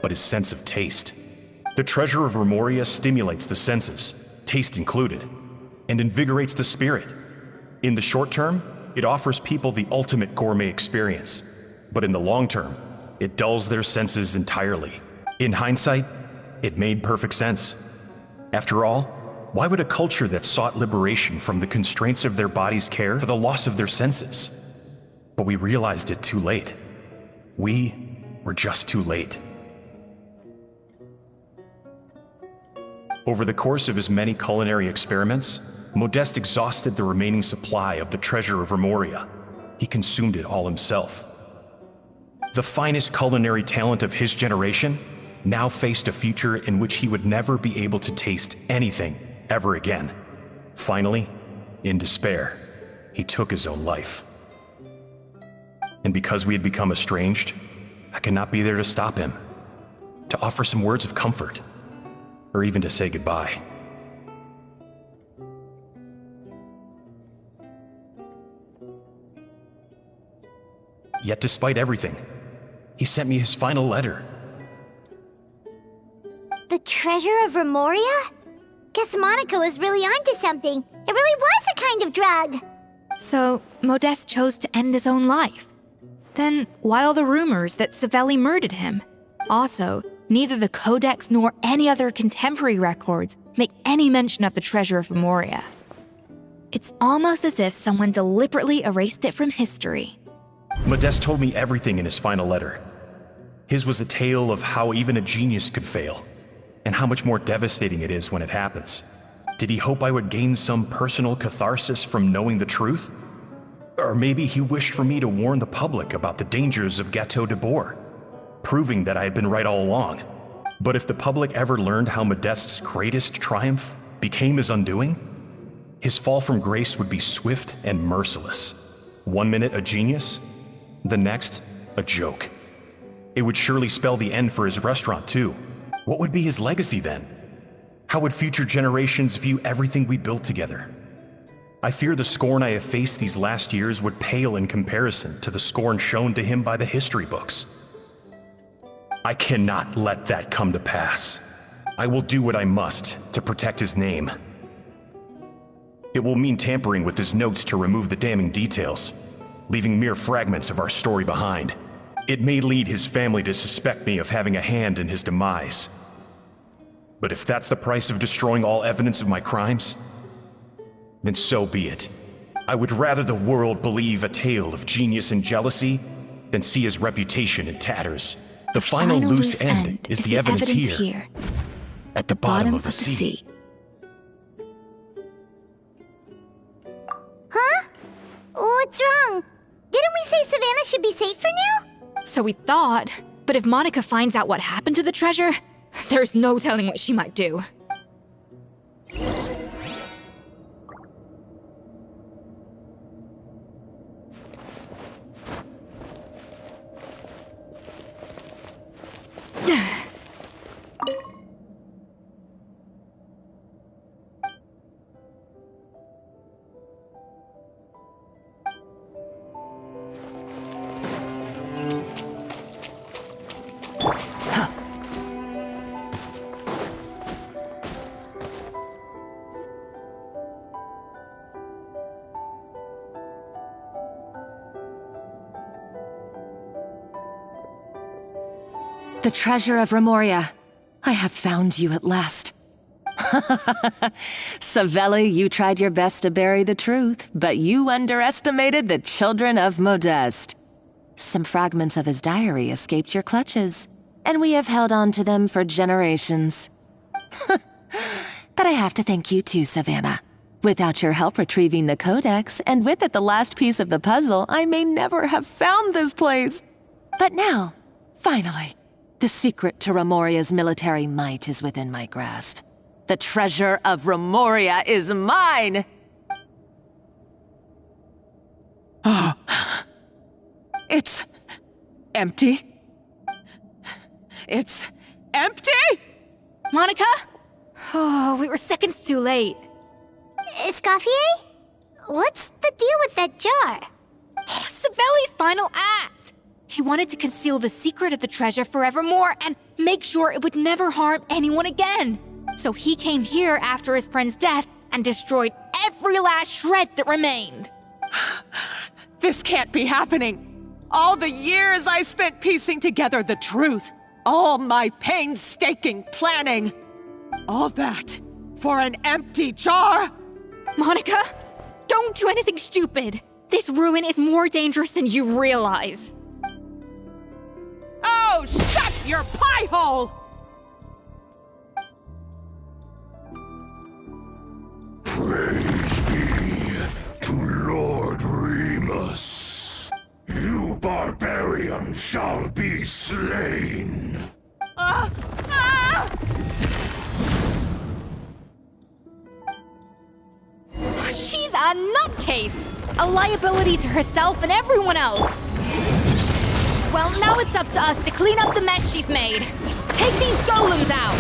but his sense of taste. The treasure of Remoria stimulates the senses, taste included, and invigorates the spirit. In the short term, it offers people the ultimate gourmet experience, but in the long term, it dulls their senses entirely. In hindsight, it made perfect sense. After all, why would a culture that sought liberation from the constraints of their bodies care for the loss of their senses? But we realized it too late. We were just too late. Over the course of his many culinary experiments, Modeste exhausted the remaining supply of the treasure of Remoria. He consumed it all himself. The finest culinary talent of his generation now faced a future in which he would never be able to taste anything ever again. Finally, in despair, he took his own life. And because we had become estranged, I could not be there to stop him, to offer some words of comfort, or even to say goodbye. Yet despite everything, he sent me his final letter. The treasure of Remoria? Guess Monica was really onto something. It really was a kind of drug. So, Modeste chose to end his own life. Then, why all the rumors that Savelli murdered him? Also, neither the Codex nor any other contemporary records make any mention of the treasure of Remoria. It's almost as if someone deliberately erased it from history. Modeste told me everything in his final letter. His was a tale of how even a genius could fail, and how much more devastating it is when it happens. Did he hope I would gain some personal catharsis from knowing the truth? Or maybe he wished for me to warn the public about the dangers of Gateau de Bourg, proving that I had been right all along. But if the public ever learned how Modeste's greatest triumph became his undoing, his fall from grace would be swift and merciless. 1 minute a genius, the next a joke. It would surely spell the end for his restaurant too. What would be his legacy then? How would future generations view everything we built together? I fear the scorn I have faced these last years would pale in comparison to the scorn shown to him by the history books. I cannot let that come to pass. I will do what I must to protect his name. It will mean tampering with his notes to remove the damning details, leaving mere fragments of our story behind. It may lead his family to suspect me of having a hand in his demise. But if that's the price of destroying all evidence of my crimes, then so be it. I would rather the world believe a tale of genius and jealousy than see his reputation in tatters. The final loose end is the evidence here, at the bottom of the sea. Huh? What's wrong? Didn't we say Savanna should be safe for now? So we thought, but if Monica finds out what happened to the treasure, there's no telling what she might do. The treasure of Remoria. I have found you at last. Savelli, you tried your best to bury the truth, but you underestimated the children of Modeste. Some fragments of his diary escaped your clutches, and we have held on to them for generations. But I have to thank you too, Savanna. Without your help retrieving the codex, and with it the last piece of the puzzle, I may never have found this place. But now, finally, the secret to Remoria's military might is within my grasp. The treasure of Remoria is mine! Oh. It's empty. It's empty? Monica? Oh, we were seconds too late. Escoffier? What's the deal with that jar? Savelli's final act! He wanted to conceal the secret of the treasure forevermore and make sure it would never harm anyone again. So he came here after his friend's death and destroyed every last shred that remained. This can't be happening. All the years I spent piecing together the truth. All my painstaking planning. All that for an empty jar? Monica, don't do anything stupid. This ruin is more dangerous than you realize. Oh, shut your pie hole! Praise be to Lord Remus. You barbarian shall be slain. She's a nutcase! A liability to herself and everyone else! Well, now it's up to us to clean up the mess she's made. Take these golems out!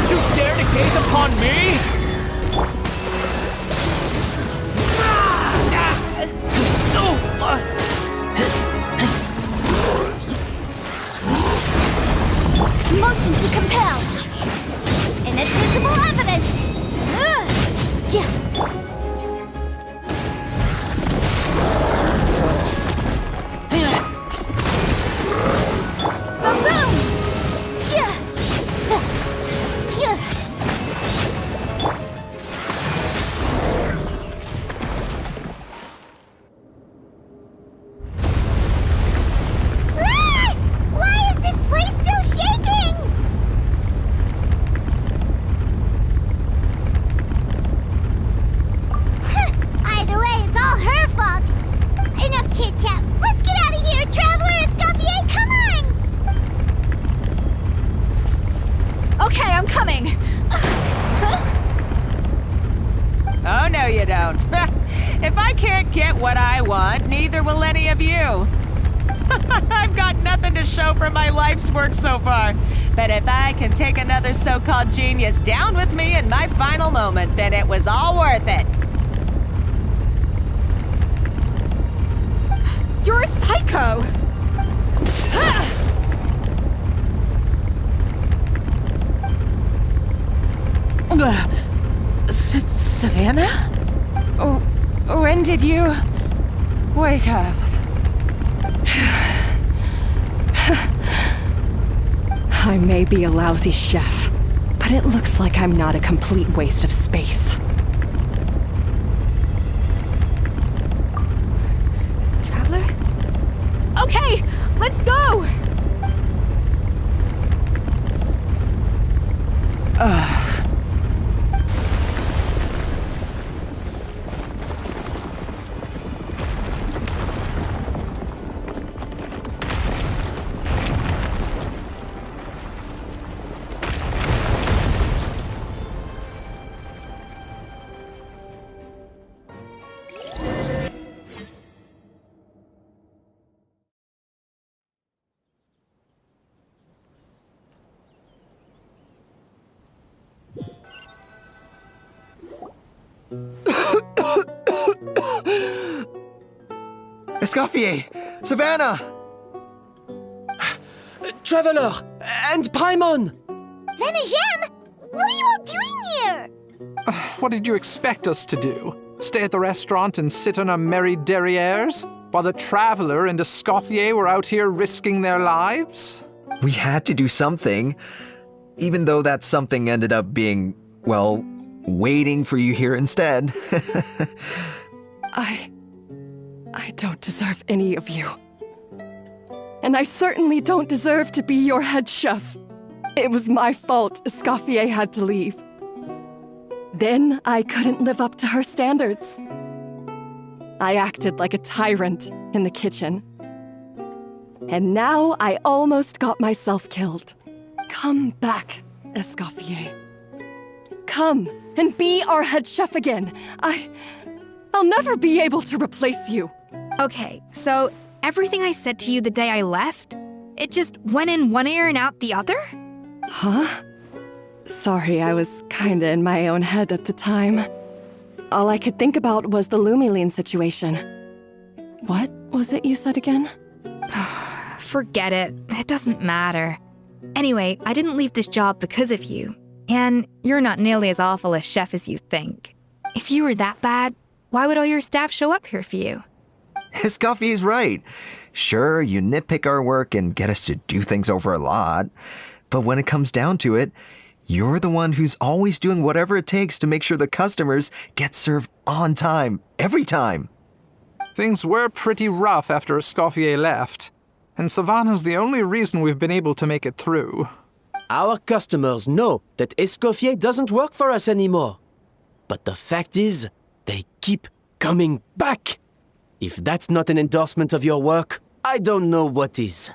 You dare to gaze upon me? Motion to compel. Inadmissible evidence. Why is this place still shaking? Either way, it's all her fault. Enough chit-chat. Let's get out of here, Traveler Escoffier, come on! Okay, I'm coming. Oh, no you don't. If I can't get what I want, neither will any of you. I've got nothing to show for my life's work so far. But if I can take another so-called genius down with me in my final moment, then it was all worth it. You're a psycho! Savanna? Oh, when did you wake up? I may be a lousy chef, but it looks like I'm not a complete waste of space. Traveler? Okay, let's go! Escoffier! Savanna! Traveler! And Paimon! Venegem! What are you all doing here? What did you expect us to do? Stay at the restaurant and sit on our merry derrieres? While the Traveler and Escoffier were out here risking their lives? We had to do something. Even though that something ended up being, well, waiting for you here instead. I don't deserve any of you. And I certainly don't deserve to be your head chef. It was my fault Escoffier had to leave. Then I couldn't live up to her standards. I acted like a tyrant in the kitchen. And now I almost got myself killed. Come back, Escoffier. Come and be our head chef again. I'll never be able to replace you. Okay, so everything I said to you the day I left, it just went in one ear and out the other? Huh? Sorry, I was kinda in my own head at the time. All I could think about was the Lumiline situation. What was it you said again? Forget it. It doesn't matter. Anyway, I didn't leave this job because of you. And you're not nearly as awful a chef as you think. If you were that bad, why would all your staff show up here for you? Escoffier's right. Sure, you nitpick our work and get us to do things over a lot. But when it comes down to it, you're the one who's always doing whatever it takes to make sure the customers get served on time, every time. Things were pretty rough after Escoffier left, and Savanna's the only reason we've been able to make it through. Our customers know that Escoffier doesn't work for us anymore. But the fact is, they keep coming back. If that's not an endorsement of your work, I don't know what is.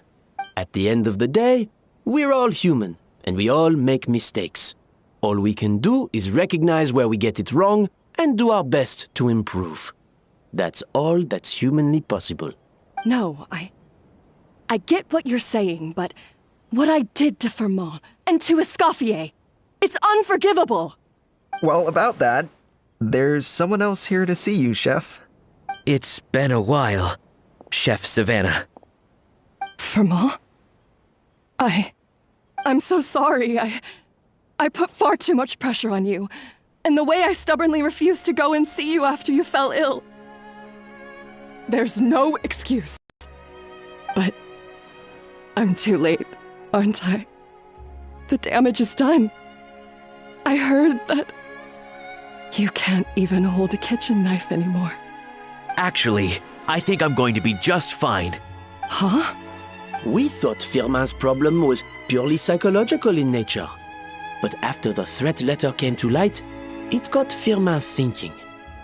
At the end of the day, we're all human, and we all make mistakes. All we can do is recognize where we get it wrong and do our best to improve. That's all that's humanly possible. No, I get what you're saying, but what I did to Firmin and to Escoffier, it's unforgivable. Well, about that, there's someone else here to see you, Chef. It's been a while, Chef Savanna. Firmin? I'm so sorry. I put far too much pressure on you, and the way I stubbornly refused to go and see you after you fell ill. There's no excuse. But I'm too late, aren't I? The damage is done. I heard that you can't even hold a kitchen knife anymore. Actually, I think I'm going to be just fine. Huh? We thought Firmin's problem was purely psychological in nature. But after the threat letter came to light, it got Firmin thinking.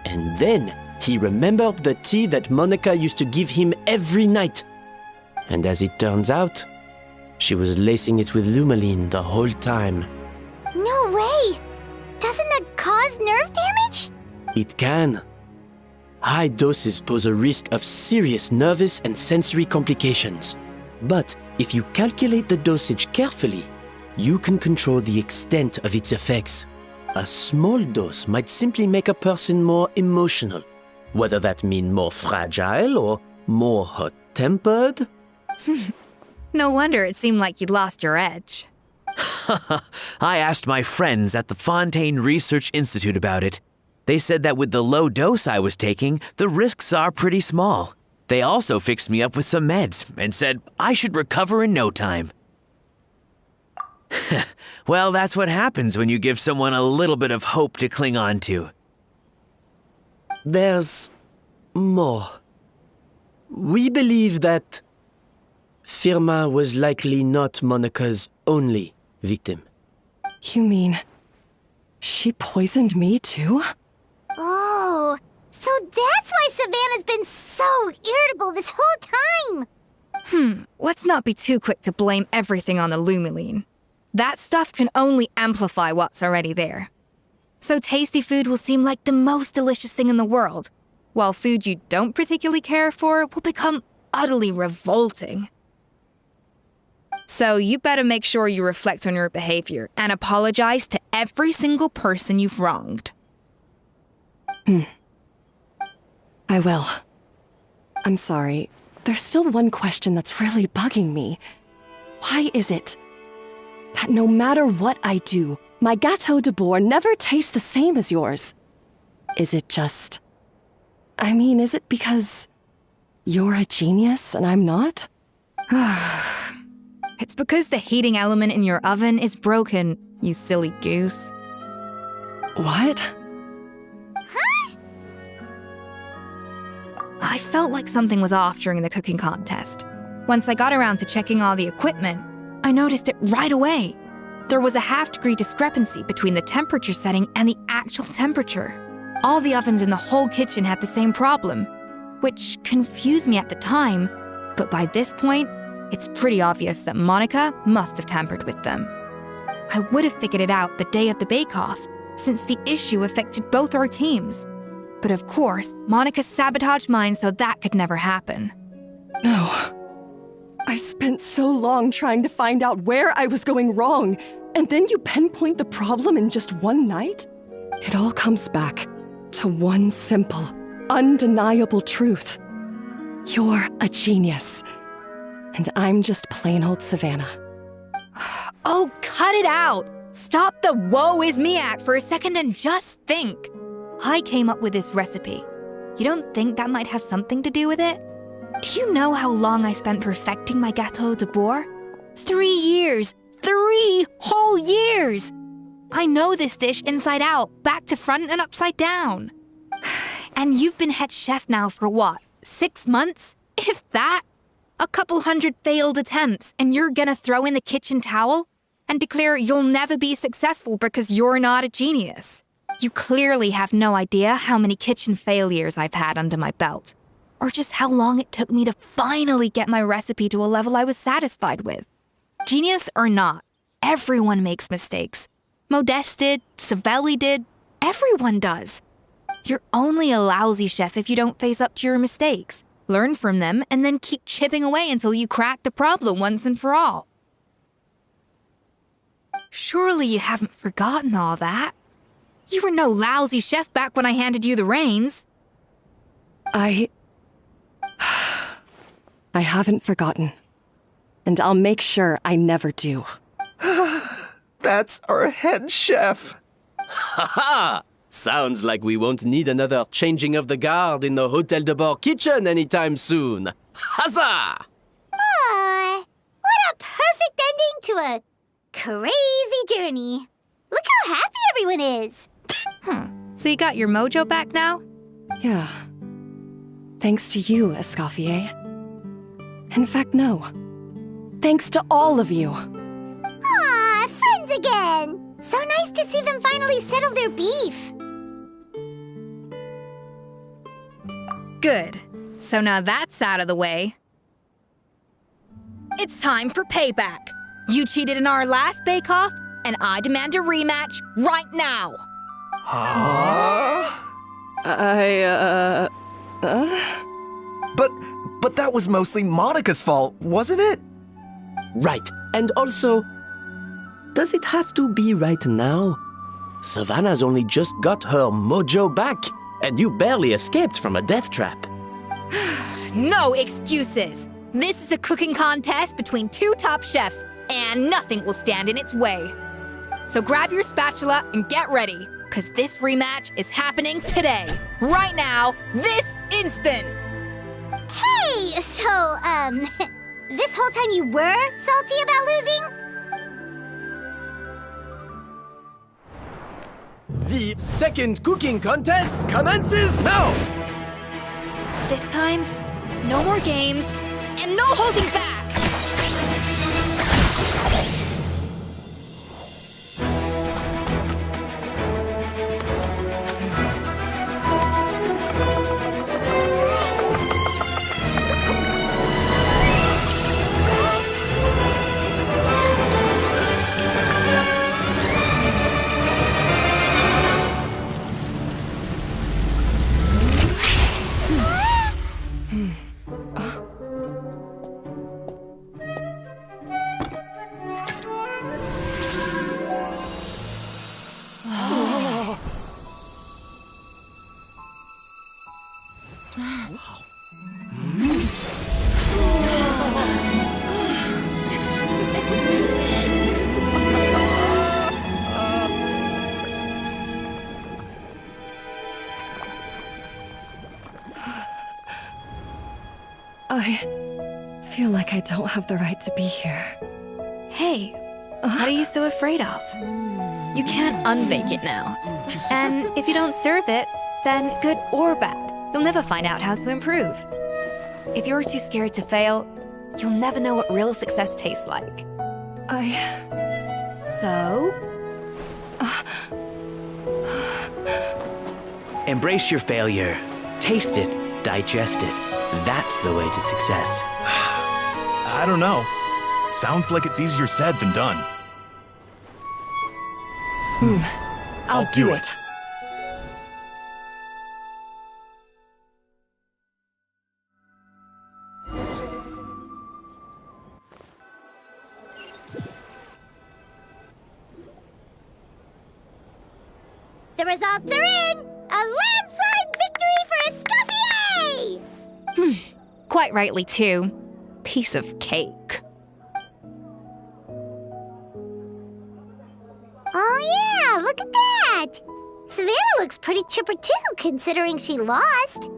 And then he remembered the tea that Monica used to give him every night. And as it turns out, she was lacing it with Lumiline the whole time. No way! Doesn't that cause nerve damage? It can. High doses pose a risk of serious nervous and sensory complications. But if you calculate the dosage carefully, you can control the extent of its effects. A small dose might simply make a person more emotional, whether that means more fragile or more hot-tempered. No wonder it seemed like you'd lost your edge. I asked my friends at the Fontaine Research Institute about it. They said that with the low dose I was taking, the risks are pretty small. They also fixed me up with some meds and said I should recover in no time. Well, that's what happens when you give someone a little bit of hope to cling on to. There's more. We believe that Firmin was likely not Monica's only victim. You mean she poisoned me too? Oh, so that's why Savannah's been so irritable this whole time! Let's not be too quick to blame everything on the Lumiline. That stuff can only amplify what's already there. So tasty food will seem like the most delicious thing in the world, while food you don't particularly care for will become utterly revolting. So you better make sure you reflect on your behavior and apologize to every single person you've wronged. I will. I'm sorry. There's still one question that's really bugging me. Why is it that no matter what I do, my Gâteau de Bourg never tastes the same as yours? Is it just... is it because You're a genius and I'm not? It's because the heating element in your oven is broken, you silly goose. What? I felt like something was off during the cooking contest. Once I got around to checking all the equipment, I noticed it right away. There was a half-degree discrepancy between the temperature setting and the actual temperature. All the ovens in the whole kitchen had the same problem, which confused me at the time, but by this point, it's pretty obvious that Monica must have tampered with them. I would have figured it out the day of the bake-off, since the issue affected both our teams. But of course, Monica sabotaged mine so that could never happen. No. I spent so long trying to find out where I was going wrong, and then you pinpoint the problem in just one night? It all comes back to one simple, undeniable truth. You're a genius. And I'm just plain old Savanna. Oh, cut it out! Stop the woe is me act for a second and just think. I came up with this recipe. You don't think that might have something to do with it? Do you know how long I spent perfecting my gâteau de bois? 3 years! 3 whole years! I know this dish inside out, back to front and upside down. And you've been head chef now for what, 6 months? If that? A couple hundred failed attempts, and you're gonna throw in the kitchen towel? And declare you'll never be successful because you're not a genius? You clearly have no idea how many kitchen failures I've had under my belt, or just how long it took me to finally get my recipe to a level I was satisfied with. Genius or not, everyone makes mistakes. Modeste did, Savelli did, everyone does. You're only a lousy chef if you don't face up to your mistakes, learn from them, and then keep chipping away until you crack the problem once and for all. Surely you haven't forgotten all that. You were no lousy chef back when I handed you the reins. I haven't forgotten. And I'll make sure I never do. That's our head chef. Ha ha! Sounds like we won't need another changing of the guard in the Hotel de Bord kitchen anytime soon. Huzzah! Aw, what a perfect ending to a crazy journey. Look how happy everyone is. So you got your mojo back now? Yeah. Thanks to you, Escoffier. In fact, no. Thanks to all of you. Aw, friends again. So nice to see them finally settle their beef. Good. So now that's out of the way. It's time for payback. You cheated in our last bake-off, and I demand a rematch right now. But that was mostly Monica's fault, wasn't it? Right. And also, does it have to be right now? Savannah's only just got her mojo back, and you barely escaped from a death trap. No excuses. This is a cooking contest between 2 top chefs, and nothing will stand in its way. So grab your spatula and get ready, because this rematch is happening today. Right now, this instant. Hey, so, this whole time you were salty about losing? The second cooking contest commences now! This time, no more games, and no holding back! I feel like I don't have the right to be here. Hey, what are you so afraid of? You can't unbake it now. And if you don't serve it, then good or bad, you'll never find out how to improve. If you're too scared to fail, you'll never know what real success tastes like. So? Embrace your failure. Taste it. Digest it. That's the way to success. I don't know. Sounds like it's easier said than done. I'll do it. The results are in! A landslide victory for Escoffier! Quite rightly, too. Piece of cake. Oh yeah, look at that! Savannah looks pretty chipper too, considering she lost.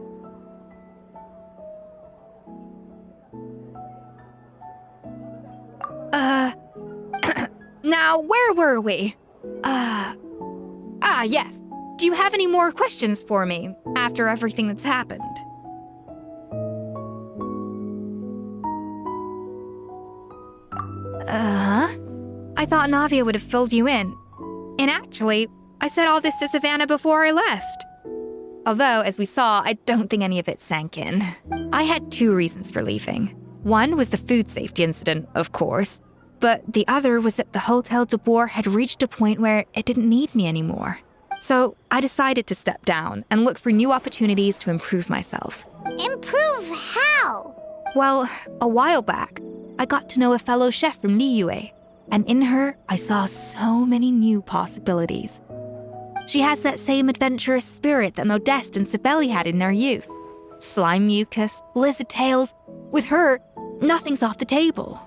Now, where were we? Yes. Do you have any more questions for me after everything that's happened? I thought Navia would have filled you in. And actually, I said all this to Savannah before I left. Although, as we saw, I don't think any of it sank in. I had 2 reasons for leaving. One was the food safety incident, of course. But the other was that the Hotel de Boer had reached a point where it didn't need me anymore. So I decided to step down and look for new opportunities to improve myself. Improve how? Well, a while back, I got to know a fellow chef from Liyue, and in her, I saw so many new possibilities. She has that same adventurous spirit that Modeste and Sibeli had in their youth. Slime mucus, lizard tails. With her, nothing's off the table.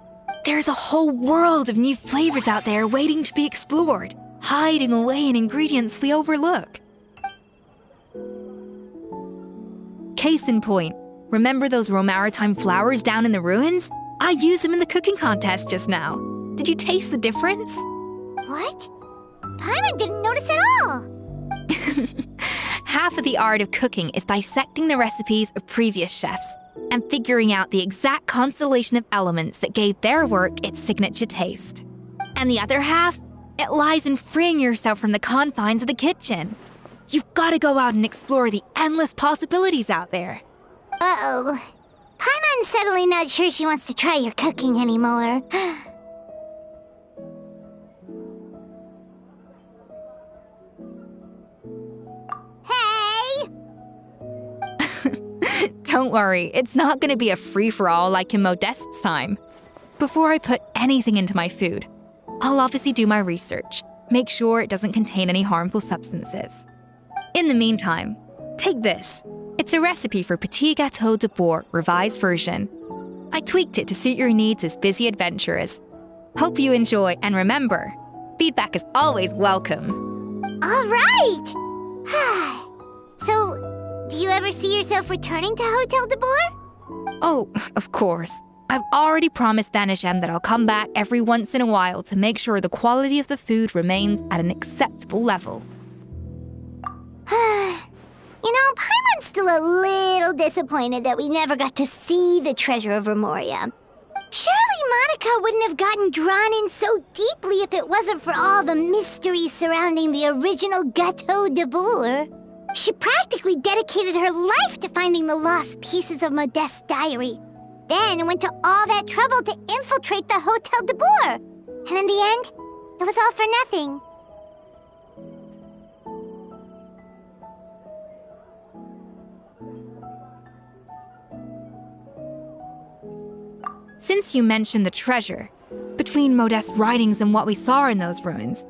There's a whole world of new flavors out there waiting to be explored, hiding away in ingredients we overlook. Case in point, remember those Romaritime flowers down in the ruins? I used them in the cooking contest just now. Did you taste the difference? What? Paimon didn't notice at all. Half of the art of cooking is dissecting the recipes of previous chefs and figuring out the exact constellation of elements that gave their work its signature taste. And the other half, it lies in freeing yourself from the confines of the kitchen. You've got to go out and explore the endless possibilities out there. Uh-oh. Paimon's suddenly not sure she wants to try your cooking anymore. Hey! Don't worry, it's not going to be a free-for-all like in Modeste's time. Before I put anything into my food, I'll obviously do my research, make sure it doesn't contain any harmful substances. In the meantime, take this. It's a recipe for Petit Gâteau de Boer revised version. I tweaked it to suit your needs as busy adventurers. Hope you enjoy, and remember, feedback is always welcome. All right! So, do you ever see yourself returning to Hotel de Boer? Oh, of course. I've already promised Vanishem that I'll come back every once in a while to make sure the quality of the food remains at an acceptable level. You know, Paimon's still a little disappointed that we never got to see the treasure of Remoria. Surely Monica wouldn't have gotten drawn in so deeply if it wasn't for all the mysteries surrounding the original Gâteau de Boer. She practically dedicated her life to finding the lost pieces of Modeste's diary. Then went to all that trouble to infiltrate the Hotel de Boer. And in the end, it was all for nothing. Since you mentioned the treasure, between Modeste's writings and what we saw in those ruins,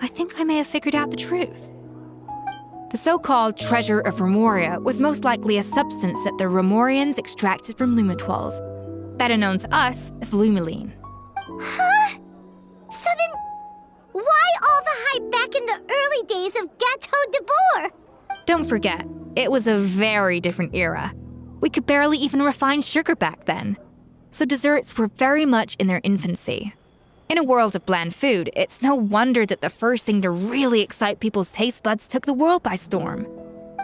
I think I may have figured out the truth. The so-called treasure of Remoria was most likely a substance that the Remorians extracted from lumitoiles, better known to us as lumiline. Huh? So then, why all the hype back in the early days of Gâteau de Boer? Don't forget, it was a very different era. We could barely even refine sugar back then. So desserts were very much in their infancy. In a world of bland food, it's no wonder that the first thing to really excite people's taste buds took the world by storm.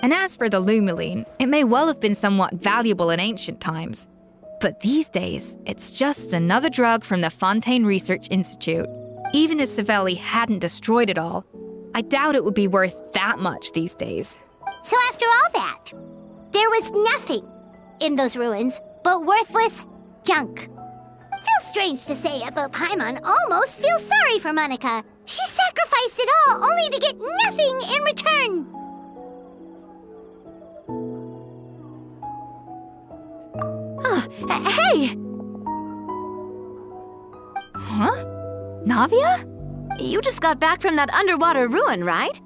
And as for the Lumiline, it may well have been somewhat valuable in ancient times. But these days, it's just another drug from the Fontaine Research Institute. Even if Savelli hadn't destroyed it all, I doubt it would be worth that much these days. So after all that, there was nothing in those ruins but worthless junk. Feels strange to say it, but Paimon almost feels sorry for Monica. She sacrificed it all only to get nothing in return. Hey! Huh? Navia? You just got back from that underwater ruin, right?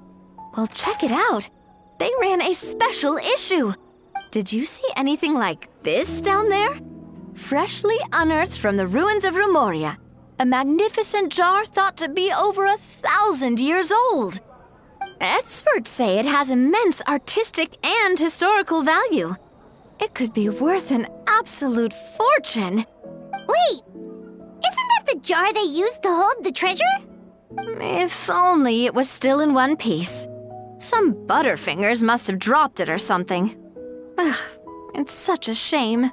Well, check it out. They ran a special issue. Did you see anything like this down there? Freshly unearthed from the ruins of Rumoria. A magnificent jar thought to be over 1,000 years old. Experts say it has immense artistic and historical value. It could be worth an absolute fortune. Wait! Isn't that the jar they used to hold the treasure? If only it was still in one piece. Some butterfingers must have dropped it or something. Ugh, it's such a shame.